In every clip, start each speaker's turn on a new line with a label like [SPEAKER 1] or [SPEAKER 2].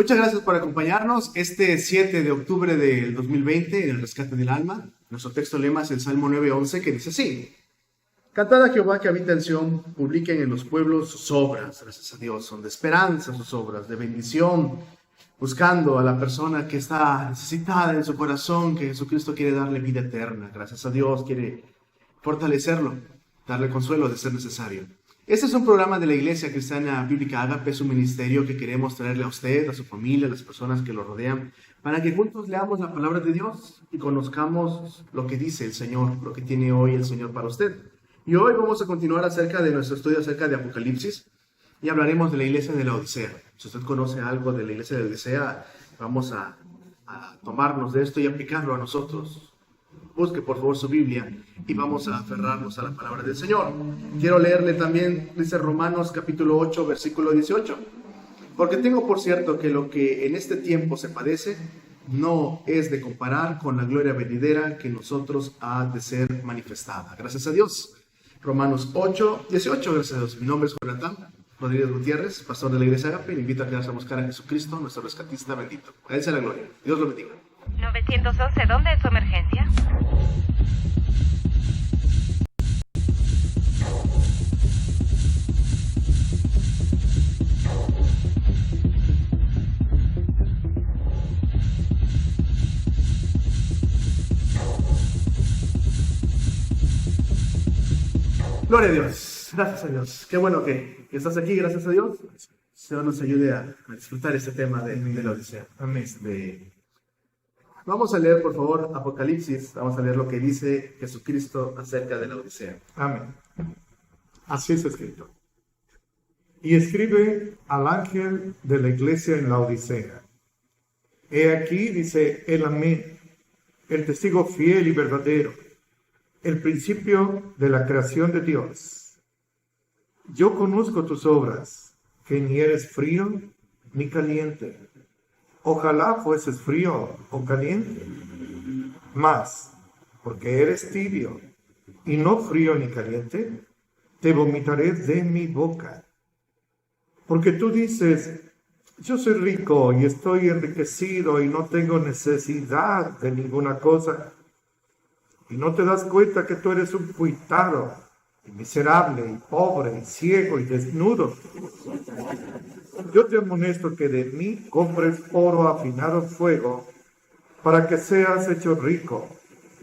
[SPEAKER 1] Muchas gracias por acompañarnos este 7 de octubre del 2020 en el Rescate del Alma. Nuestro texto lema es el Salmo 9:11, que dice así: Cantad a Jehová que habita en Sión, publiquen en los pueblos sus obras. Gracias a Dios, son de esperanza sus obras, de bendición, buscando a la persona que está necesitada en su corazón, que Jesucristo quiere darle vida eterna. Gracias a Dios, quiere fortalecerlo, darle consuelo de ser necesario. Este es un programa de la Iglesia Cristiana Bíblica Ágape, es un ministerio que queremos traerle a usted, a su familia, a las personas que lo rodean, para que juntos leamos la palabra de Dios y conozcamos lo que dice el Señor, lo que tiene hoy el Señor para usted. Y hoy vamos a continuar acerca de nuestro estudio acerca de Apocalipsis y hablaremos de la iglesia de la Odisea. Si usted conoce algo de la iglesia de la Odisea, vamos a tomarnos de esto y aplicarlo a nosotros. Busque por favor su Biblia y vamos a aferrarnos a la palabra del Señor. Quiero leerle también, dice Romanos capítulo 8, versículo 18. Porque tengo por cierto que lo que en este tiempo se padece no es de comparar con la gloria venidera que en nosotros ha de ser manifestada. Gracias a Dios. Romanos 8, 18, gracias a Dios. Mi nombre es Jonathan Rodríguez Gutiérrez, pastor de la Iglesia Ágape. Le invito a quedarse a buscar a Jesucristo, nuestro rescatista bendito. A Él sea la gloria. Dios lo bendiga.
[SPEAKER 2] 911, ¿dónde es su emergencia?
[SPEAKER 1] Gloria a Dios, gracias a Dios. Qué bueno que estás aquí, gracias a Dios. Señor nos ayude a disfrutar este tema de la Odisea. Amén. Vamos a leer, por favor, Apocalipsis. Vamos a leer lo que dice Jesucristo acerca de la Odisea.
[SPEAKER 3] Amén. Así es escrito. Y escribe al ángel de la iglesia en la Odisea. He aquí, dice el Amén, el testigo fiel y verdadero, el principio de la creación de Dios. Yo conozco tus obras, que ni eres frío ni caliente. Ojalá fueses frío o caliente. Mas, porque eres tibio y no frío ni caliente, te vomitaré de mi boca. Porque tú dices, yo soy rico y estoy enriquecido y no tengo necesidad de ninguna cosa. Y no te das cuenta que tú eres un cuitado, y miserable, y pobre, y ciego, y desnudo. Yo te amonesto que de mí compres oro afinado en fuego, para que seas hecho rico,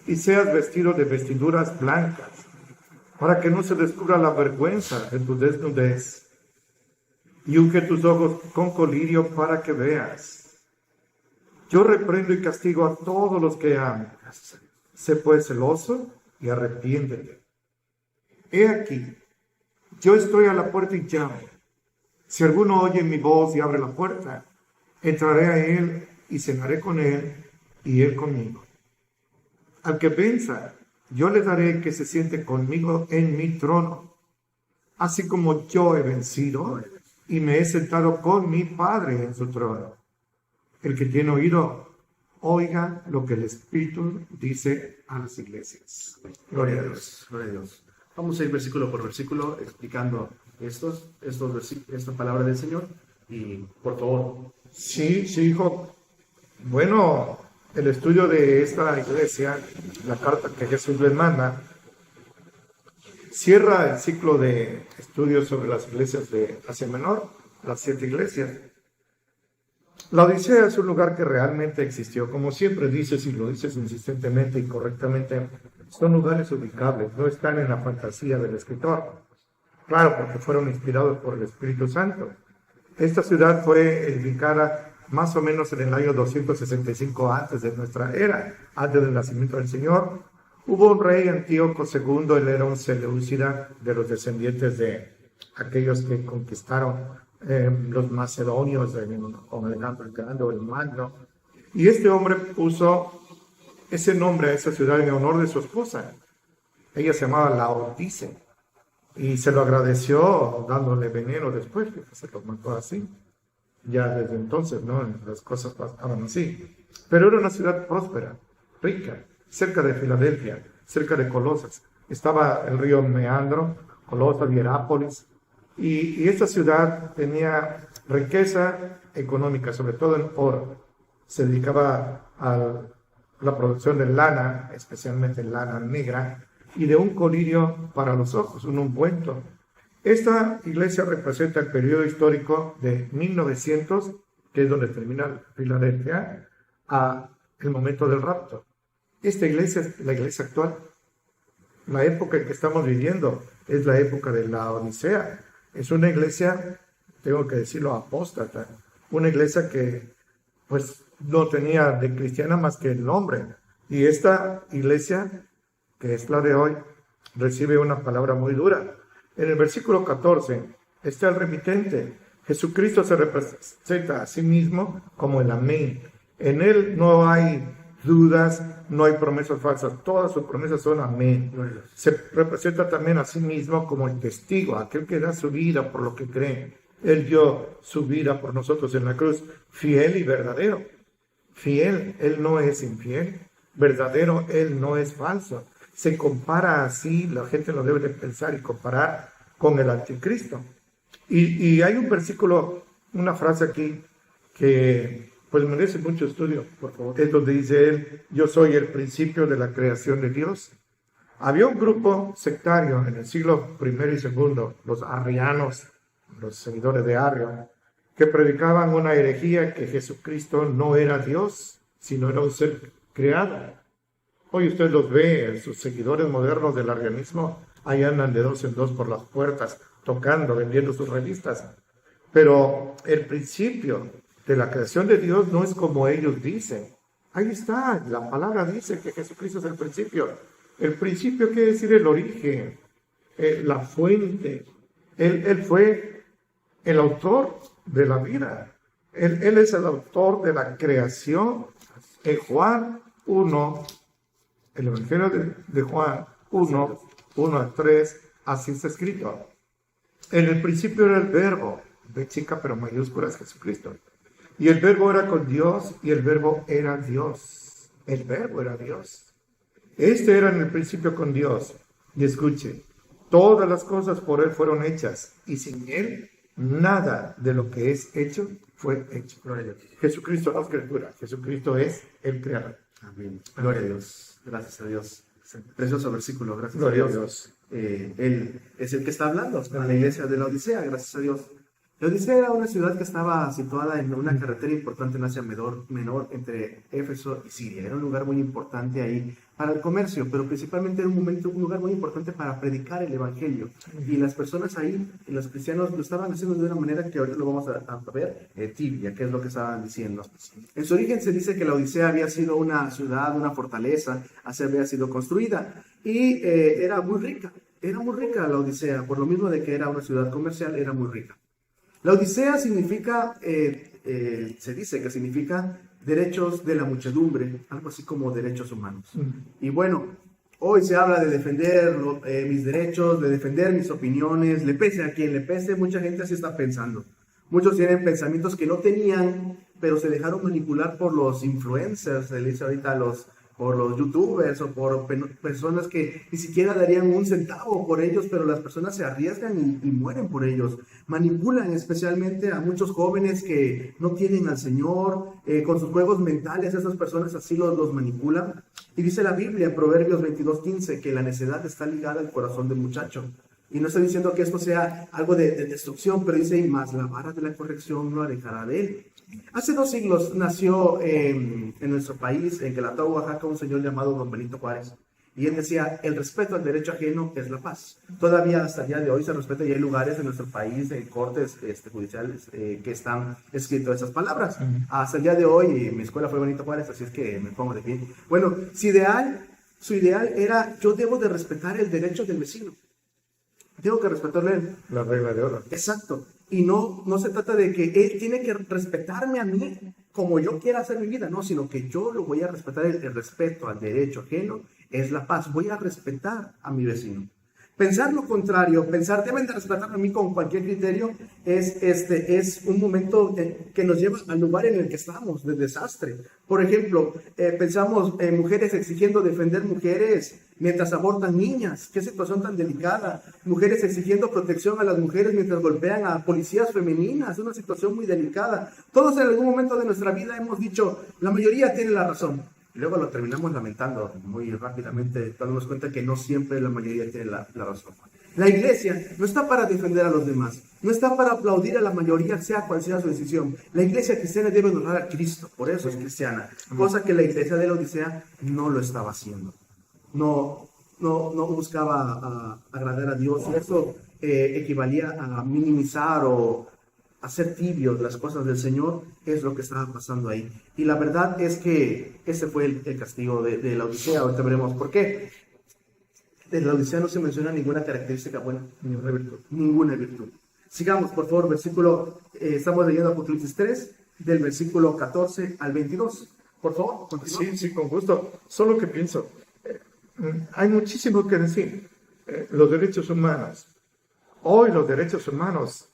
[SPEAKER 3] y seas vestido de vestiduras blancas, para que no se descubra la vergüenza de tu desnudez. Y unge tus ojos con colirio para que veas. Yo reprendo y castigo a todos los que aman. Sé pues celoso y arrepiéntete. He aquí, yo estoy a la puerta y llamo. Si alguno oye mi voz y abre la puerta, entraré a él y cenaré con él y él conmigo. Al que venza, yo le daré que se siente conmigo en mi trono, así como yo he vencido y me he sentado con mi Padre en su trono. El que tiene oído, oiga lo que el Espíritu dice a las iglesias.
[SPEAKER 1] Gloria a Dios, gloria a Dios. Vamos a ir versículo por versículo explicando esta palabra del Señor. Y por favor.
[SPEAKER 3] Sí, hijo. Bueno, el estudio de esta iglesia, la carta que Jesús les manda, cierra el ciclo de estudios sobre las iglesias de Asia Menor, las 7 iglesias. La Odisea es un lugar que realmente existió, como siempre dices y lo dices insistentemente y correctamente, son lugares ubicables, no están en la fantasía del escritor. Claro, porque fueron inspirados por el Espíritu Santo. Esta ciudad fue edificada más o menos en el año 265 antes de nuestra era, antes del nacimiento del Señor. Hubo un rey Antíoco II, él era un seleucida de los descendientes de aquellos que conquistaron los macedonios con Alejandro el Grande o el Magno, y este hombre puso ese nombre a esa ciudad en honor de su esposa. Ella se llamaba Laodice y se lo agradeció dándole veneno después, que se lo mató así. Ya desde entonces, ¿no? Las cosas pasaban así. Pero era una ciudad próspera, rica, cerca de Filadelfia, cerca de Colosas. Estaba el río Meandro, Colosas, Hierápolis. Y esta ciudad tenía riqueza económica, sobre todo en oro. Se dedicaba a la producción de lana, especialmente lana negra, y de un colirio para los ojos, un ungüento. Esta iglesia representa el periodo histórico de 1900, que es donde termina Filadelfia, a el momento del rapto. Esta iglesia es la iglesia actual. La época en que estamos viviendo es la época de la Odisea. Es una iglesia, tengo que decirlo, apóstata. Una iglesia que pues no tenía de cristiana más que el nombre. Y esta iglesia, que es la de hoy, recibe una palabra muy dura. En el versículo 14 está el remitente. Jesucristo se representa a sí mismo como el amén. En él no hay dudas, no hay promesas falsas, todas sus promesas son amén. Se representa también a sí mismo como el testigo, aquel que da su vida por lo que cree. Él dio su vida por nosotros en la cruz, fiel y verdadero. Fiel, él no es infiel. Verdadero, él no es falso. Se compara así, la gente lo debe de pensar y comparar con el anticristo. Y hay un versículo, una frase aquí que pues merece mucho estudio, por favor. Es donde dice él: yo soy el principio de la creación de Dios. Había un grupo sectario en el siglo I y II, los arrianos, los seguidores de Arrio, que predicaban una herejía, que Jesucristo no era Dios, sino era un ser creado. Hoy usted los ve, sus seguidores modernos del arrianismo, ahí andan de dos en dos por las puertas, tocando, vendiendo sus revistas. Pero el principio de la creación de Dios no es como ellos dicen. Ahí está, la palabra dice que Jesucristo es el principio. El principio quiere decir el origen, la fuente. Él fue el autor de la vida. Él es el autor de la creación. En Juan 1, el Evangelio de Juan 1, 1 al 3, así está escrito. En el principio era el verbo, de chica pero mayúscula es Jesucristo. Y el verbo era con Dios y el verbo era Dios. El verbo era Dios. Este era en el principio con Dios. Y escuche, todas las cosas por él fueron hechas y sin él nada de lo que es hecho fue hecho. Gloria a Dios. Jesucristo no es criatura, Jesucristo es el creador.
[SPEAKER 1] Amén. Gloria a Dios. Gracias a Dios. Precioso versículo. Gracias
[SPEAKER 3] Gloria
[SPEAKER 1] a Dios. Él es el que está hablando en la iglesia de la Odisea. Gracias a Dios. La Odisea era una ciudad que estaba situada en una carretera importante en Asia Menor entre Éfeso y Siria. Era un lugar muy importante ahí para el comercio, pero principalmente era un lugar muy importante para predicar el evangelio. Y las personas ahí, los cristianos, lo estaban haciendo de una manera que ahorita lo vamos a ver, tibia, que es lo que estaban diciendo. En su origen se dice que la Odisea había sido una ciudad, una fortaleza, así había sido construida, y era muy rica la Odisea, por lo mismo de que era una ciudad comercial, era muy rica. La Odisea significa, se dice que significa derechos de la muchedumbre, algo así como derechos humanos. Y bueno, hoy se habla de defender mis derechos, de defender mis opiniones, le pese a quien le pese, mucha gente así está pensando. Muchos tienen pensamientos que no tenían, pero se dejaron manipular por los influencers, se dice ahorita por los youtubers o por personas que ni siquiera darían un centavo por ellos, pero las personas se arriesgan y mueren por ellos. Manipulan especialmente a muchos jóvenes que no tienen al Señor, con sus juegos mentales, esas personas así los manipulan. Y dice la Biblia, Proverbios 22:15, que la necedad está ligada al corazón del muchacho. Y no estoy diciendo que esto sea algo de destrucción, pero dice, y más la vara de la corrección lo alejará de él. Hace 2 siglos nació en nuestro país, en Guelatao, Oaxaca, un señor llamado Don Benito Juárez. Y él decía, el respeto al derecho ajeno es la paz. Todavía hasta el día de hoy se respeta y hay lugares en nuestro país, en cortes judiciales, que están escritas esas palabras. Hasta el día de hoy, mi escuela fue Benito Juárez, así es que me pongo de pie. Bueno, su ideal era, yo debo de respetar el derecho del vecino. Tengo que respetarle
[SPEAKER 3] la regla de oro.
[SPEAKER 1] Exacto. Y no se trata de que él tiene que respetarme a mí como yo quiera hacer mi vida, no, sino que yo lo voy a respetar. El respeto al derecho ajeno es la paz. Voy a respetar a mi vecino. Pensar lo contrario, pensar deben de respetarme a mí con cualquier criterio, es un momento que nos lleva al lugar en el que estamos, de desastre. Por ejemplo, pensamos en mujeres exigiendo defender mujeres mientras abortan niñas. Qué situación tan delicada. Mujeres exigiendo protección a las mujeres mientras golpean a policías femeninas. Una situación muy delicada. Todos en algún momento de nuestra vida hemos dicho, la mayoría tiene la razón. Y luego lo terminamos lamentando muy rápidamente, dándonos cuenta que no siempre la mayoría tiene la razón. La iglesia no está para defender a los demás, no está para aplaudir a la mayoría, sea cual sea su decisión. La iglesia cristiana debe honrar a Cristo, por eso es cristiana, cosa que la iglesia de la Odisea no lo estaba haciendo. No buscaba agradar a Dios, y eso equivalía a minimizar o hacer tibios las cosas del Señor. Es lo que estaba pasando ahí. Y la verdad es que ese fue el castigo de la Odisea. Ahorita veremos por qué. De la Odisea no se menciona ninguna característica buena, ninguna virtud. Ninguna virtud. Sigamos, por favor, estamos leyendo Apocalipsis 3, del versículo 14 al 22. Por favor, continuamos.
[SPEAKER 3] Sí, con gusto. Solo que pienso, hay muchísimo que decir. Los derechos humanos. Hoy los derechos humanos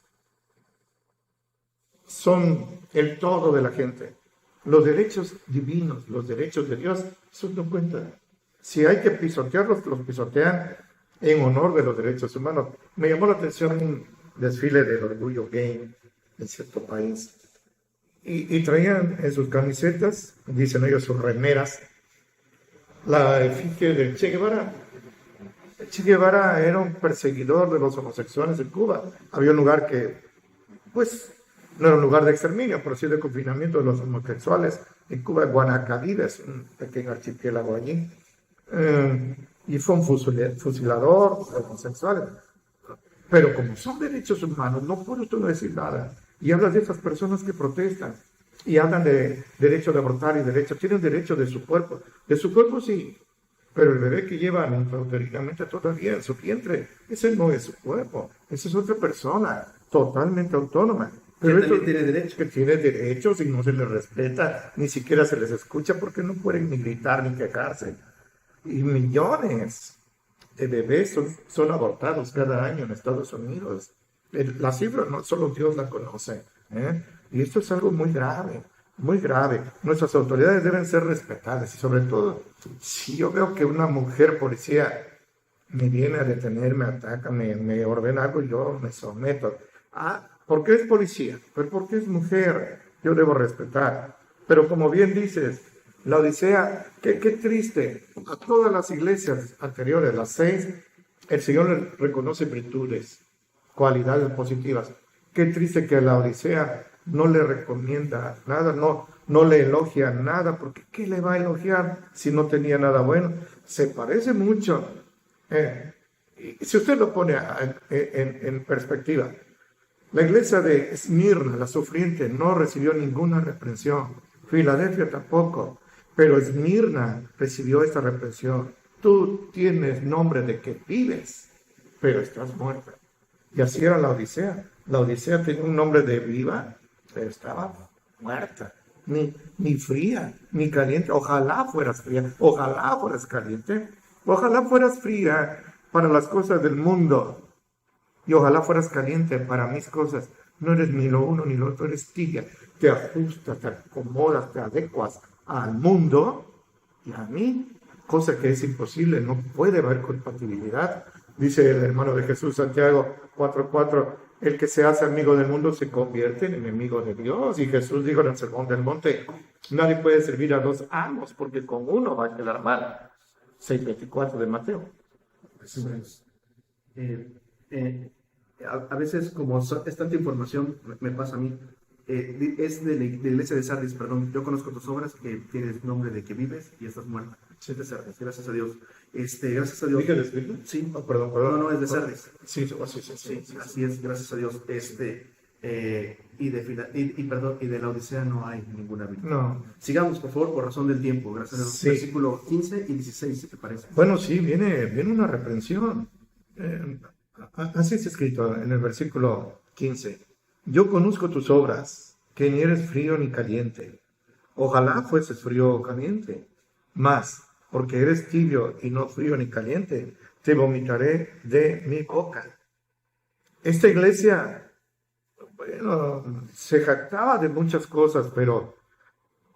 [SPEAKER 3] son el todo de la gente. Los derechos divinos, los derechos de Dios, eso no cuenta. Si hay que pisotearlos, los pisotean en honor de los derechos humanos. Me llamó la atención un desfile del orgullo gay en cierto país. Y traían en sus camisetas, dicen ellos, sus remeras, la efigie de Che Guevara. Che Guevara era un perseguidor de los homosexuales en Cuba. Había un lugar que, pues, no era un lugar de exterminio, pero sí de confinamiento de los homosexuales. En Cuba, Guanacavive es un pequeño archipiélago allí. Y fue un fusilador de homosexuales. Pero como son derechos humanos, no puede usted no decir nada. Y hablas de esas personas que protestan. Y hablan de derecho de abortar y derecho. Tienen derecho de su cuerpo. De su cuerpo sí. Pero el bebé que llevan intrauterinamente todavía en su vientre, ese no es su cuerpo. Esa es otra persona, totalmente autónoma. Pero
[SPEAKER 1] que también tiene derechos.
[SPEAKER 3] Que tiene derechos y no se les respeta, ni siquiera se les escucha porque no pueden ni gritar ni quejarse. Y millones de bebés son abortados cada año en Estados Unidos. La cifra no solo Dios la conoce. Y esto es algo muy grave, muy grave. Nuestras autoridades deben ser respetadas y sobre todo, si yo veo que una mujer policía me viene a detener, me ataca, me ordena algo, yo me someto. Porque es policía, pero porque es mujer, yo debo respetar. Pero como bien dices, la Odisea, qué triste. A todas las iglesias anteriores, las 6, el Señor les reconoce virtudes, cualidades positivas. Qué triste que a la Odisea no le recomienda nada, no le elogia nada, porque ¿qué le va a elogiar si no tenía nada bueno? Se parece mucho. Si usted lo pone en perspectiva, la iglesia de Esmirna, la sufriente, no recibió ninguna reprensión. Filadelfia tampoco. Pero Esmirna recibió esta reprensión. Tú tienes nombre de que vives, pero estás muerta. Y así era la Odisea. La Odisea tenía un nombre de viva, pero estaba muerta. Ni fría, ni caliente. Ojalá fueras fría, ojalá fueras caliente. Ojalá fueras fría para las cosas del mundo. Y ojalá fueras caliente para mis cosas. No eres ni lo uno ni lo otro, eres tibia. Te ajustas, te acomodas, te adecuas al mundo y a mí, cosa que es imposible, no puede haber compatibilidad. Dice el hermano de Jesús, Santiago 4:4, el que se hace amigo del mundo se convierte en enemigo de Dios. Y Jesús dijo en el Sermón del Monte, nadie puede servir a dos amos porque con uno va a quedar mal. 6:24 de Mateo.
[SPEAKER 1] A veces, como es tanta información, me pasa a mí, es de la iglesia de Sardis, perdón, yo conozco tus obras, que tienes nombre de que vives y estás muerta. Sí, de Sardis, gracias a Dios. Gracias a Dios.
[SPEAKER 3] ¿Dije de Espíritu?
[SPEAKER 1] Sí.
[SPEAKER 3] Oh, perdón.
[SPEAKER 1] No, es de Sardis.
[SPEAKER 3] Sí,
[SPEAKER 1] así es, gracias a Dios. Y de la Odisea no hay ninguna virtud.
[SPEAKER 3] No.
[SPEAKER 1] Sigamos, por favor, por razón del tiempo. Gracias a Dios.
[SPEAKER 3] Sí.
[SPEAKER 1] Versículo 15 y 16, si te parece.
[SPEAKER 3] Bueno, sí, viene una reprensión. Así es escrito en el versículo 15. Yo conozco tus obras, que ni eres frío ni caliente. Ojalá fueses frío o caliente. Mas, porque eres tibio y no frío ni caliente, te vomitaré de mi boca. Esta iglesia, bueno, se jactaba de muchas cosas, pero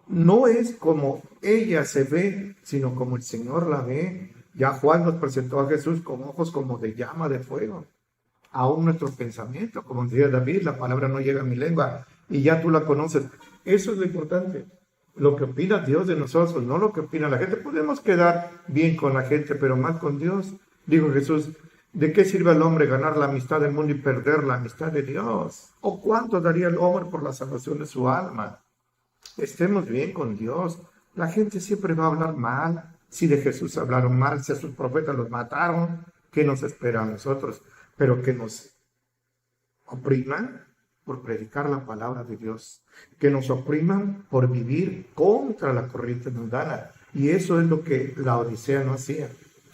[SPEAKER 3] no es como ella se ve, sino como el Señor la ve. Ya Juan nos presentó a Jesús con ojos como de llama de fuego. Aún nuestros pensamientos, como decía David, la palabra no llega a mi lengua y ya tú la conoces. Eso es lo importante. Lo que opina Dios de nosotros, no lo que opina la gente. Podemos quedar bien con la gente, pero mal con Dios. Dijo Jesús, ¿de qué sirve al hombre ganar la amistad del mundo y perder la amistad de Dios? ¿O cuánto daría el hombre por la salvación de su alma? Estemos bien con Dios. La gente siempre va a hablar mal. Si de Jesús hablaron mal, si a sus profetas los mataron, ¿qué nos espera a nosotros? Pero que nos opriman por predicar la palabra de Dios, que nos opriman por vivir contra la corriente mundana. Y eso es lo que la Odisea no hacía.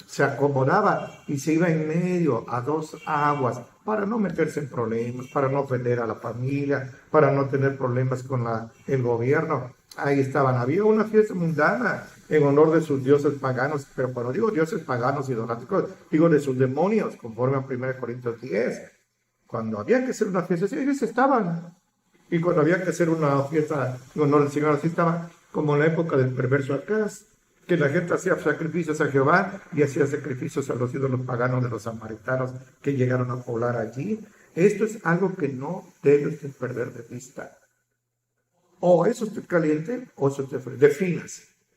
[SPEAKER 3] Se acomodaba y se iba en medio a dos aguas para no meterse en problemas, para no ofender a la familia, para no tener problemas con el gobierno. Ahí estaban, había una fiesta mundana en honor de sus dioses paganos, pero cuando digo dioses paganos idolátricos, digo de sus demonios, conforme a 1 Corintios 10. Cuando había que hacer una fiesta, sí, ellos estaban. Y cuando había que hacer una fiesta en honor al Señor, así estaban, como en la época del perverso Acaz, que la gente hacía sacrificios a Jehová y hacía sacrificios a los ídolos paganos de los samaritanos que llegaron a poblar allí. Esto es algo que no debe usted perder de vista. O es usted caliente o es usted frío.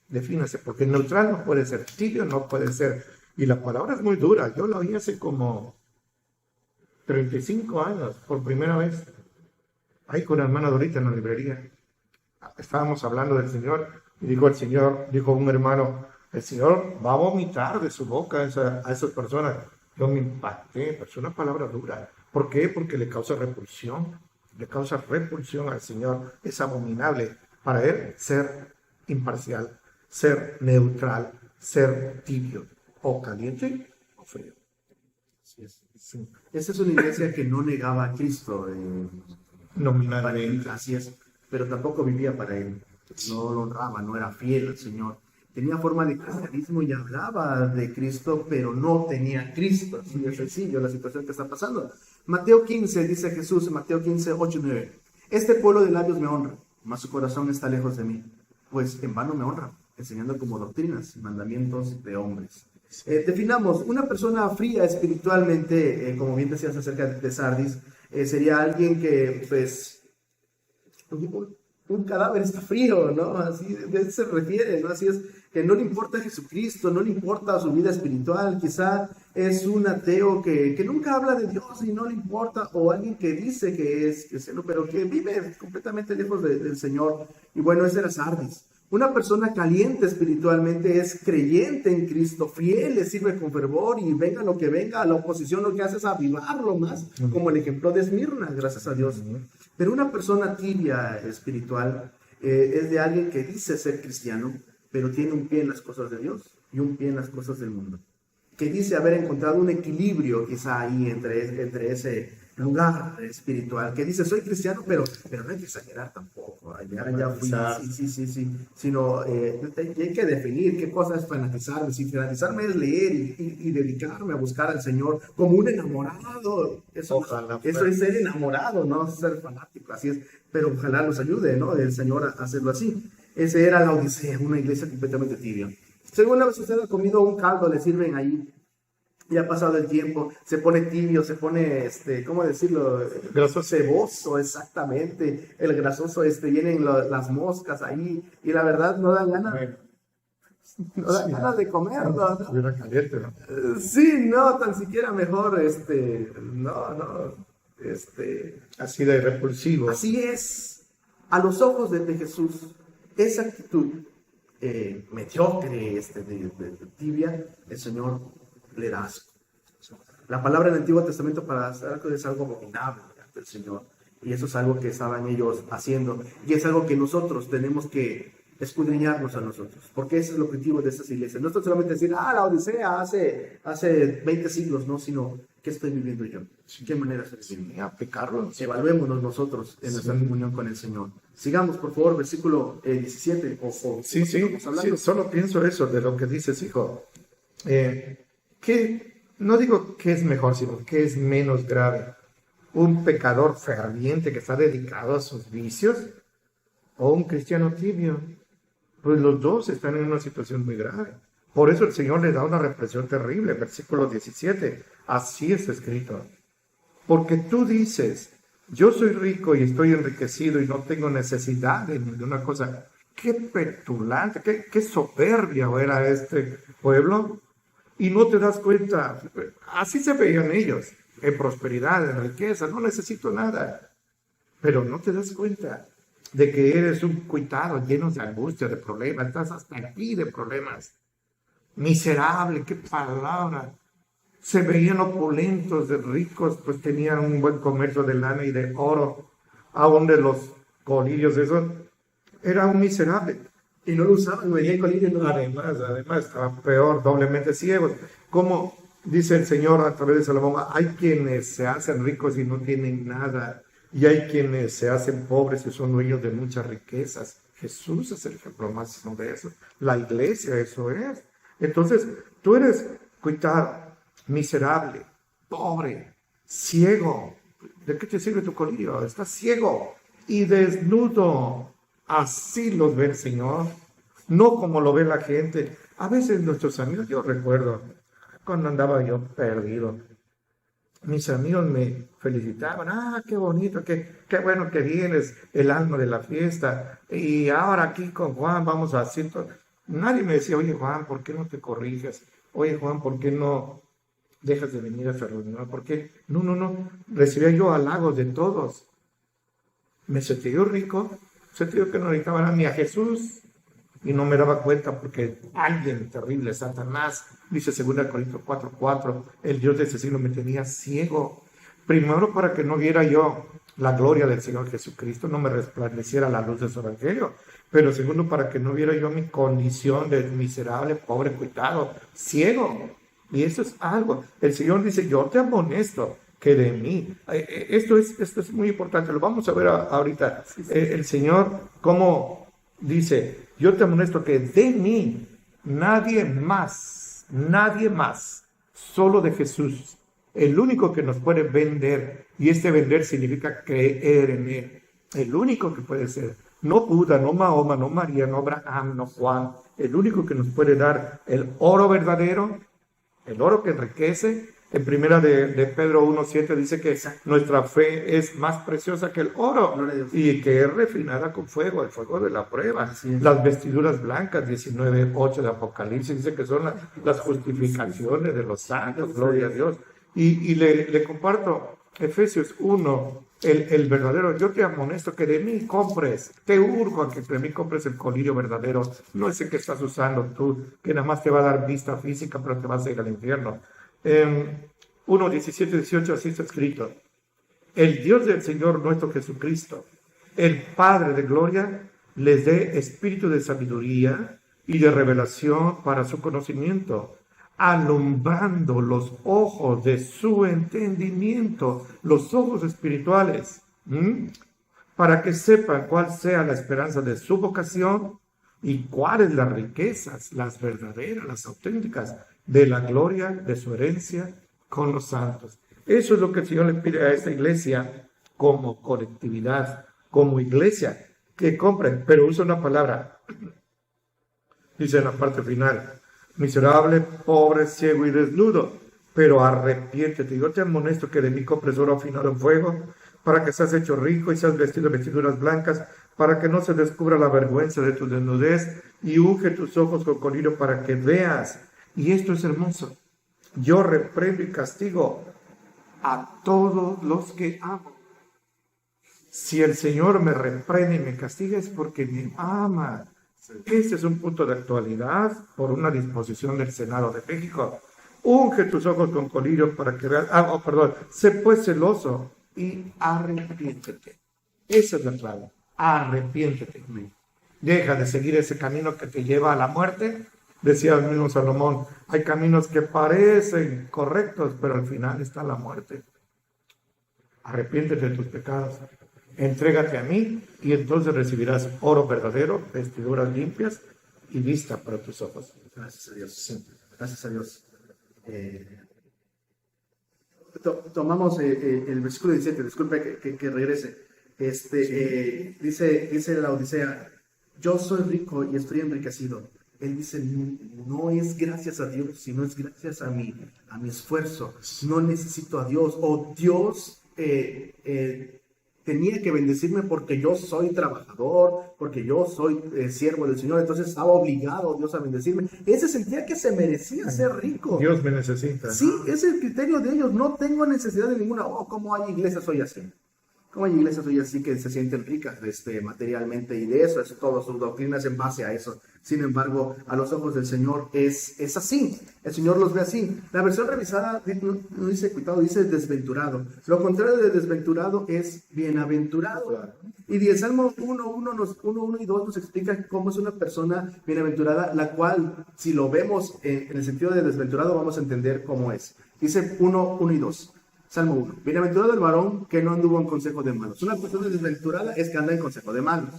[SPEAKER 3] Defínase, porque neutral no puede ser, tibio no puede ser. Y la palabra es muy dura. Yo la oí hace como 35 años, por primera vez. Ahí con la hermana Dorita en la librería. Estábamos hablando del Señor y dijo un hermano, el Señor va a vomitar de su boca a esas personas. Yo me impacté, pero es una palabra dura. ¿Por qué? Porque le causa repulsión al Señor. Es abominable para Él ser imparcial, ser neutral, ser tibio, o caliente o frío.
[SPEAKER 1] Así es. Sí. Esa es una iglesia que no negaba a Cristo nominalmente, así es, pero tampoco vivía para Él. No lo honraba, no era fiel al Señor. Tenía forma de cristianismo y hablaba de Cristo, pero no tenía Cristo. Así de sencillo la situación que está pasando. Mateo 15, dice Jesús, Mateo 15, 8 y 9. Este pueblo de labios me honra, mas su corazón está lejos de mí, pues en vano me honra, enseñando como doctrinas y mandamientos de hombres. Definamos, una persona fría espiritualmente, como bien decías acerca de Sardis, sería alguien que, pues, un cadáver está frío, ¿no? Así de eso se refiere, ¿no? Así es, que no le importa a Jesucristo, no le importa su vida espiritual, quizá es un ateo que nunca habla de Dios y no le importa, o alguien que dice que es cristiano, pero que vive completamente lejos del Señor. Y bueno, ese era Sardis. Una persona caliente espiritualmente es creyente en Cristo, fiel, le sirve con fervor y venga lo que venga, la oposición lo que hace es avivarlo más, como el ejemplo de Esmirna, gracias a Dios. Pero una persona tibia espiritual es de alguien que dice ser cristiano, pero tiene un pie en las cosas de Dios y un pie en las cosas del mundo. Que dice haber encontrado un equilibrio quizá ahí entre ese lugar espiritual, que dice soy cristiano, pero no hay que exagerar tampoco. Ya fui, sí. Sino hay que definir qué cosa es fanatizarme. Si fanatizarme es leer y dedicarme a buscar al Señor como un enamorado. Eso es ser enamorado, no ser fanático, así es. Pero ojalá nos ayude, ¿no? El Señor a hacerlo así. Ese era la Odisea, una iglesia completamente tibia. Si alguna vez usted ha comido un caldo, le sirven ahí, ya ha pasado el tiempo, se pone tibio, se pone, ¿cómo decirlo?
[SPEAKER 3] Grasoso.
[SPEAKER 1] Ceboso, exactamente. El grasoso, vienen las moscas ahí, y la verdad no dan ganas. No dan ganas de comerlo, ¿no?
[SPEAKER 3] Era caliente, ¿no?
[SPEAKER 1] Sí, no, tan siquiera mejor,
[SPEAKER 3] así de repulsivo.
[SPEAKER 1] Así es. A los ojos de Jesús, esa actitud mediocre, de tibia, el Señor le da asco. La palabra en el Antiguo Testamento para hacer algo es algo abominable ante el Señor. Y eso es algo que estaban ellos haciendo. Y es algo que nosotros tenemos que escudriñarnos a nosotros. Porque ese es el objetivo de estas iglesias. No es solamente decir, la Odisea hace 20 siglos, no, sino ¿qué estoy viviendo yo? ¿De qué manera estoy viviendo?
[SPEAKER 3] Aplicarlo.
[SPEAKER 1] Evaluémonos nosotros en nuestra comunión con el Señor. Sigamos, por favor, versículo 17.
[SPEAKER 3] Sí, solo pienso eso de lo que dices, hijo. ¿Qué no digo que es mejor, sino que es menos grave. Un pecador ferviente que está dedicado a sus vicios o un cristiano tibio. Pues los dos están en una situación muy grave. Por eso el Señor le da una represión terrible. Versículo 17. Así está escrito. Porque tú dices, yo soy rico y estoy enriquecido y no tengo necesidad de ninguna cosa. Qué petulante, qué soberbia era este pueblo. Y no te das cuenta, así se veían ellos, en prosperidad, en riqueza, no necesito nada. Pero no te das cuenta de que eres un cuitado lleno de angustia, de problemas, estás hasta aquí de problemas. Miserable, qué palabra. Se veían opulentos, de ricos, pues tenían un buen comercio de lana y de oro, aún de los colillos, eso. Era un miserable.
[SPEAKER 1] Y no lo usaban, no venían colillos. No.
[SPEAKER 3] Además, estaba peor, doblemente ciegos. Como dice el Señor a través de Salomón, hay quienes se hacen ricos y no tienen nada, y hay quienes se hacen pobres y son dueños de muchas riquezas. Jesús es el ejemplo máximo de eso. La iglesia, eso es. Entonces, tú eres cuitado, miserable, pobre, ciego. ¿De qué te sirve tu colillo? Estás ciego y desnudo. Así los ve el Señor, no como lo ve la gente. A veces nuestros amigos, yo recuerdo cuando andaba yo perdido, mis amigos me felicitaban, qué bonito, qué bueno que vienes, el alma de la fiesta, y ahora aquí con Juan vamos a hacer. Nadie me decía, oye Juan, ¿por qué no te corriges? Oye Juan, ¿por qué no dejas de venir a esta reunión? ¿Por qué? No, recibía yo halagos de todos. Me sentí yo rico, sentí que no necesitaba ni a Jesús, y no me daba cuenta porque alguien terrible, Satanás, dice 2 Corintios 4:4, el Dios de ese siglo me tenía ciego. Primero para que no viera yo la gloria del Señor Jesucristo, no me resplandeciera la luz de su evangelio, pero segundo para que no viera yo mi condición de miserable, pobre, cuitado, ciego. Y eso es algo. El Señor dice, yo te amonesto que de mí. Esto es muy importante, lo vamos a ver ahorita. El Señor, como dice, yo te amonesto que de mí, nadie más, solo de Jesús, el único que nos puede vender, y este vender significa creer en Él, el único que puede ser, no Buda, no Mahoma, no María, no Abraham, no Juan, el único que nos puede dar el oro verdadero, el oro que enriquece. En primera de Pedro 1:7 dice que nuestra fe es más preciosa que el oro y que es refinada con fuego, el fuego de la prueba. Las vestiduras blancas, 19:8 de Apocalipsis, dice que son las justificaciones de los santos, gloria a Dios. Y le comparto Efesios 1, el verdadero. Yo te amonesto que de mí compres, te urjo a que de mí compres el colirio verdadero, no ese que estás usando tú, que nada más te va a dar vista física, pero te vas a ir al infierno. 1:17-18 así está escrito. El Dios del Señor nuestro Jesucristo, el Padre de gloria, les dé espíritu de sabiduría y de revelación para su conocimiento, alumbrando los ojos de su entendimiento, los ojos espirituales, para que sepan cuál sea la esperanza de su vocación y cuáles las riquezas, las verdaderas, las auténticas, de la gloria de su herencia con los santos. Eso es lo que el Señor le pide a esta iglesia como colectividad, como iglesia, que compren, pero usa una palabra, dice en la parte final, miserable, pobre, ciego y desnudo, pero arrepiéntete. Yo te amonesto que de mí compres oro afinado en fuego, para que seas hecho rico y seas vestido de vestiduras blancas, para que no se descubra la vergüenza de tu desnudez, y unge tus ojos con colirio para que veas. Y esto es hermoso. Yo reprendo y castigo a todos los que amo. Si el Señor me reprende y me castiga es porque me ama. Este es un punto de actualidad por una disposición del Senado de México. Unge tus ojos con colirio para que veas. Sé pues celoso y arrepiéntete. Esa es la clave. Arrepiéntete. Deja de seguir ese camino que te lleva a la muerte. Decía el mismo Salomón, hay caminos que parecen correctos, pero al final está la muerte. Arrepiéntete de tus pecados, entrégate a mí y entonces recibirás oro verdadero, vestiduras limpias y vista para tus ojos.
[SPEAKER 1] Gracias a Dios. Sí. Gracias a Dios. tomamos el versículo 17, disculpe que regrese. Dice la Odisea, yo soy rico y estoy enriquecido. Él dice, no es gracias a Dios, sino es gracias a mi esfuerzo. No necesito a Dios. O Dios tenía que bendecirme porque yo soy trabajador, porque yo soy siervo del Señor. Entonces estaba obligado Dios a bendecirme. Él se sentía que se merecía ser rico.
[SPEAKER 3] Dios me necesita.
[SPEAKER 1] Sí, es el criterio de ellos. No tengo necesidad de ninguna. ¿Cómo hay iglesias hoy así? Como hay iglesias hoy así que se sienten ricas materialmente y de eso, todo su doctrina es en base a eso. Sin embargo, a los ojos del Señor es así. El Señor los ve así. La versión revisada no dice cuitado, dice desventurado. Lo contrario de desventurado es bienaventurado. Y el Salmo 1 y 2 nos explica cómo es una persona bienaventurada, la cual, si lo vemos en el sentido de desventurado, vamos a entender cómo es. Dice 1 y 2. Salmo 1. Bienaventurado el varón que no anduvo en consejo de malos. Una persona desventurada es que anda en consejo de malos.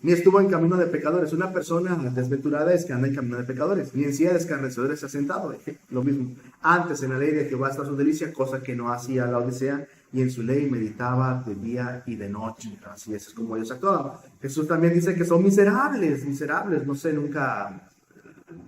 [SPEAKER 1] Ni estuvo en camino de pecadores. Una persona desventurada es que anda en camino de pecadores. Ni en silla de escarnecedores se ha sentado. Lo mismo. Antes en la ley de Jehová está su delicia, cosa que no hacía la Odisea, y en su ley meditaba de día y de noche. Así es como ellos actuaban. Jesús también dice que son miserables. No sé, nunca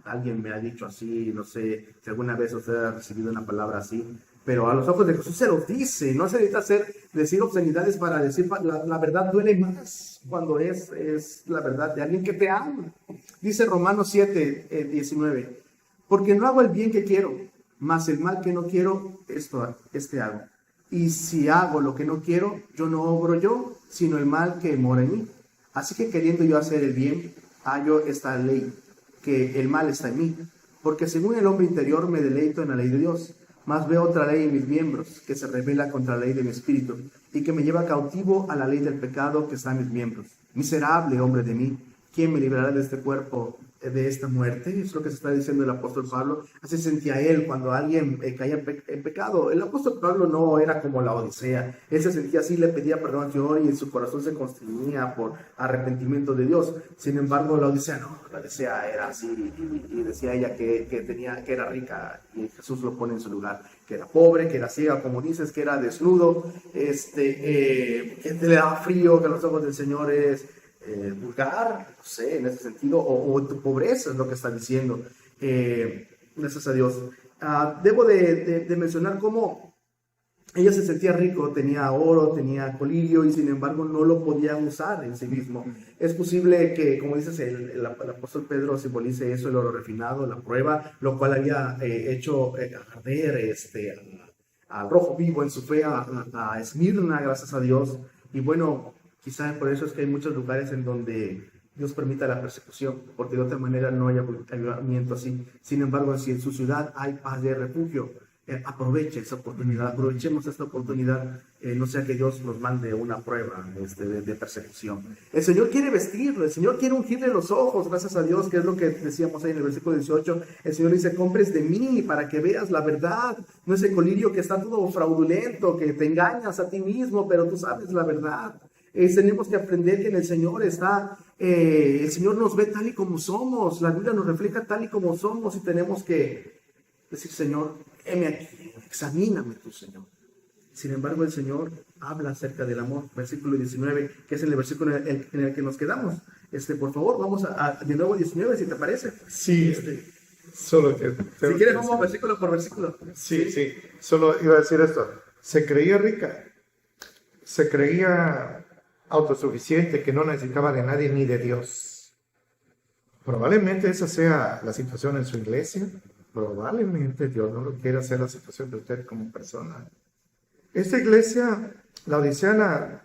[SPEAKER 1] alguien me ha dicho así. No sé si alguna vez usted ha recibido una palabra así. Pero a los ojos de Jesús se los dice. No se necesita decir obscenidades para decir la verdad. Duele más cuando es la verdad de alguien que te ama. Dice Romanos 7, 19. Porque no hago el bien que quiero, mas el mal que no quiero, este hago. Y si hago lo que no quiero, yo no obro yo, sino el mal que mora en mí. Así que queriendo yo hacer el bien, hallo esta ley, que el mal está en mí. Porque según el hombre interior me deleito en la ley de Dios. Mas veo otra ley en mis miembros, que se revela contra la ley de mi espíritu, y que me lleva cautivo a la ley del pecado que está en mis miembros. Miserable hombre de mí, ¿quién me librará de este cuerpo, de esta muerte? Es lo que se está diciendo el apóstol Pablo. Así sentía él cuando alguien caía en pecado. El apóstol Pablo no era como la Odisea. Él se sentía así, le pedía perdón al Señor y en su corazón se constreñía por arrepentimiento de Dios. Sin embargo, la Odisea no. La Odisea era así y decía ella que era rica y Jesús lo pone en su lugar. Que era pobre, que era ciega, como dices, que era desnudo, que le daba frío, que a los ojos del Señor es vulgar, no sé, en ese sentido, o tu pobreza es lo que está diciendo. Gracias a Dios. Debo de mencionar cómo ella se sentía rico, tenía oro, tenía colirio y sin embargo no lo podía usar en sí mismo. Es posible que, como dices, el apóstol Pedro simbolice eso, el oro refinado, la prueba, lo cual había hecho arder al rojo vivo en su fe a Esmirna, gracias a Dios. Y bueno, quizá por eso es que hay muchos lugares en donde Dios permita la persecución, porque de otra manera no hay avivamiento así. Sin embargo, si en su ciudad hay paz y refugio, aproveche esa oportunidad, aprovechemos esta oportunidad, no sea que Dios nos mande una prueba de persecución. El Señor quiere vestirlo, el Señor quiere ungirle los ojos, gracias a Dios, que es lo que decíamos ahí en el versículo 18. El Señor dice, compres de mí para que veas la verdad, no ese colirio que está todo fraudulento, que te engañas a ti mismo, pero tú sabes la verdad. Tenemos que aprender que en el Señor está, el Señor nos ve tal y como somos, la Biblia nos refleja tal y como somos y tenemos que decir, Señor, heme aquí, examíname tú, Señor. Sin embargo, el Señor habla acerca del amor, versículo 19, que es el versículo en el que nos quedamos. Por favor, vamos de nuevo a 19, si te parece.
[SPEAKER 3] Sí, solo que...
[SPEAKER 1] Si quieres, vamos versículo por versículo.
[SPEAKER 3] Sí, solo iba a decir esto. Se creía rica, se creía autosuficiente, que no necesitaba de nadie ni de Dios. Probablemente esa sea la situación en su iglesia. Probablemente Dios no lo quiere hacer la situación de usted como persona. Esta iglesia, la odiseana,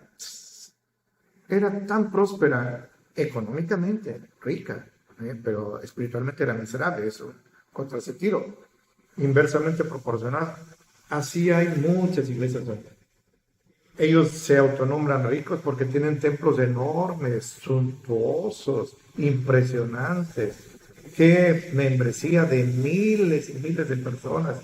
[SPEAKER 3] era tan próspera económicamente, rica, pero espiritualmente era miserable. Eso, contra ese tiro, inversamente proporcional. Así hay muchas iglesias hoy. Ellos se autonombran ricos porque tienen templos enormes, suntuosos, impresionantes. Qué membresía de miles y miles de personas.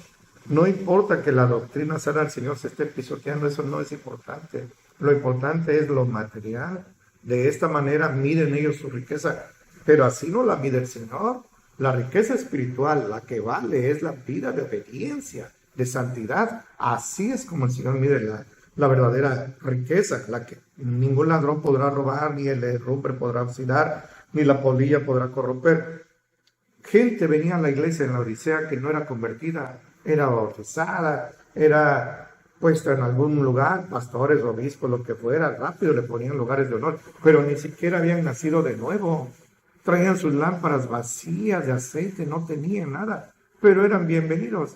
[SPEAKER 3] No importa que la doctrina sana al Señor se esté pisoteando, eso no es importante. Lo importante es lo material. De esta manera miden ellos su riqueza, pero así no la mide el Señor. La riqueza espiritual, la que vale, es la vida de obediencia, de santidad. Así es como el Señor mide la verdadera riqueza, la que ningún ladrón podrá robar, ni el herrumbre podrá oxidar, ni la polilla podrá corromper. Gente venía a la iglesia en la Odisea que no era convertida, era bautizada, era puesta en algún lugar, pastores, obispos, lo que fuera, rápido le ponían lugares de honor, pero ni siquiera habían nacido de nuevo. Traían sus lámparas vacías de aceite, no tenían nada, pero eran bienvenidos.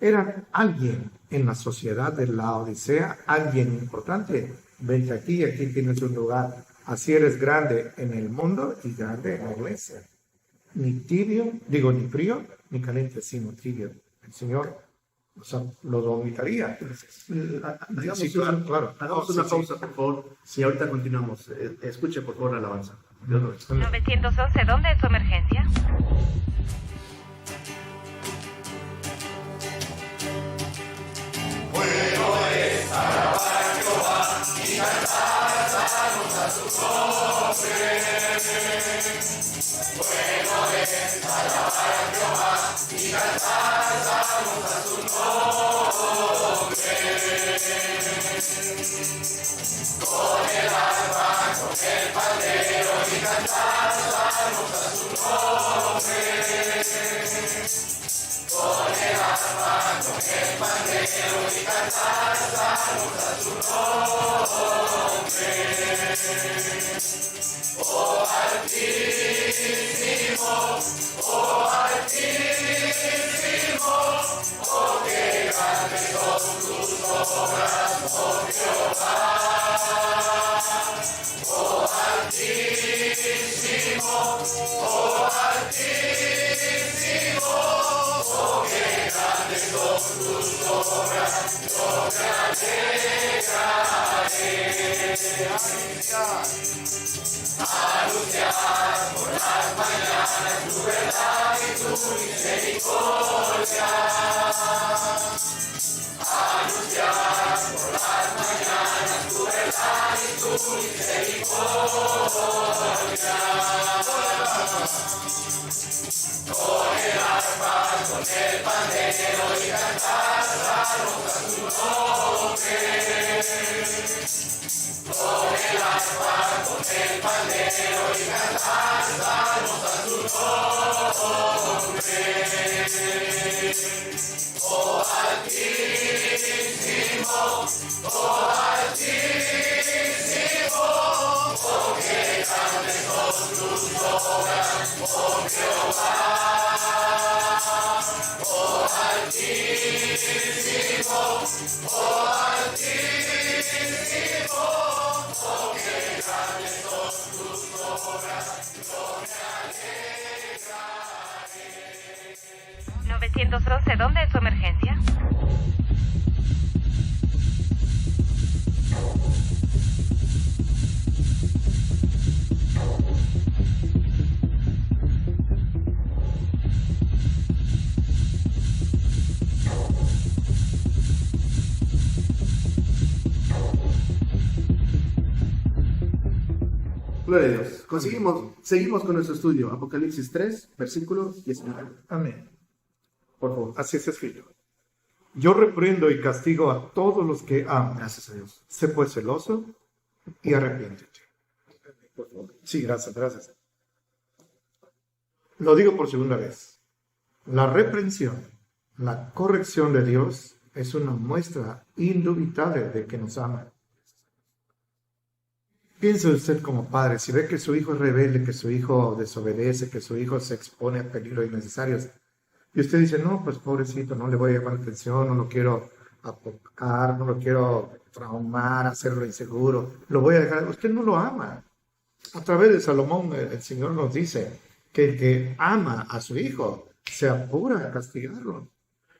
[SPEAKER 3] Eran alguien en la sociedad de la Odisea, alguien importante. Vente aquí, aquí tienes un lugar. Así eres grande en el mundo y grande en la iglesia. Ni tibio, ni frío, ni caliente, sino tibio. El Señor lo vomitaría.
[SPEAKER 1] Hagamos
[SPEAKER 3] Sí, claro.
[SPEAKER 1] hagamos una pausa, por favor. Si ahorita continuamos, escuche por favor la alabanza. Dios lo bendiga.
[SPEAKER 2] 911, ¿dónde es su emergencia? ¿Dónde es su emergencia?
[SPEAKER 1] Gloria a Dios. Seguimos con nuestro estudio. Apocalipsis 3, versículo 19.
[SPEAKER 3] Amén.
[SPEAKER 1] Por favor.
[SPEAKER 3] Así es escrito. Yo reprendo y castigo a todos los que aman.
[SPEAKER 1] Gracias a Dios.
[SPEAKER 3] Sé pues celoso y arrepiéntete. Por favor. Sí, gracias. Lo digo por segunda vez. La reprensión, la corrección de Dios es una muestra indubitable de que nos ama. Piense usted como padre, si ve que su hijo es rebelde, que su hijo desobedece, que su hijo se expone a peligros innecesarios, y usted dice, no, pues pobrecito, no le voy a llamar atención, no lo quiero apocar, no lo quiero traumar, hacerlo inseguro, lo voy a dejar. Usted no lo ama. A través de Salomón, el Señor nos dice que el que ama a su hijo se apura a castigarlo.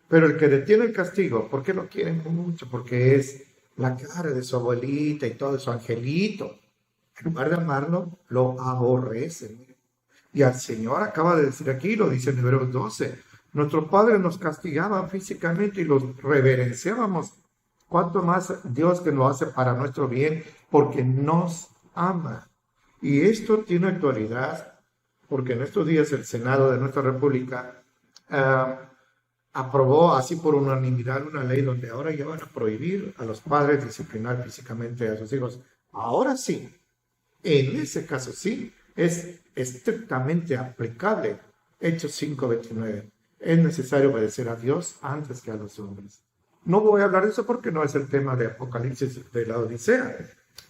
[SPEAKER 3] Pero el que detiene el castigo, ¿por qué lo quieren mucho? Porque es la cara de su abuelita y todo, su angelito. En lugar de amarlo, lo aborrecen. Y al Señor acaba de decir aquí, lo dice en Hebreos 12, nuestros padres nos castigaban físicamente y los reverenciábamos. ¿Cuánto más Dios que lo hace para nuestro bien? Porque nos ama. Y esto tiene actualidad, porque en estos días el Senado de nuestra República aprobó así por unanimidad una ley donde ahora ya van a prohibir a los padres disciplinar físicamente a sus hijos. Ahora sí, en ese caso sí, es estrictamente aplicable. Hechos 5:29. Es necesario obedecer a Dios antes que a los hombres. No voy a hablar de eso porque no es el tema de Apocalipsis de la Odisea.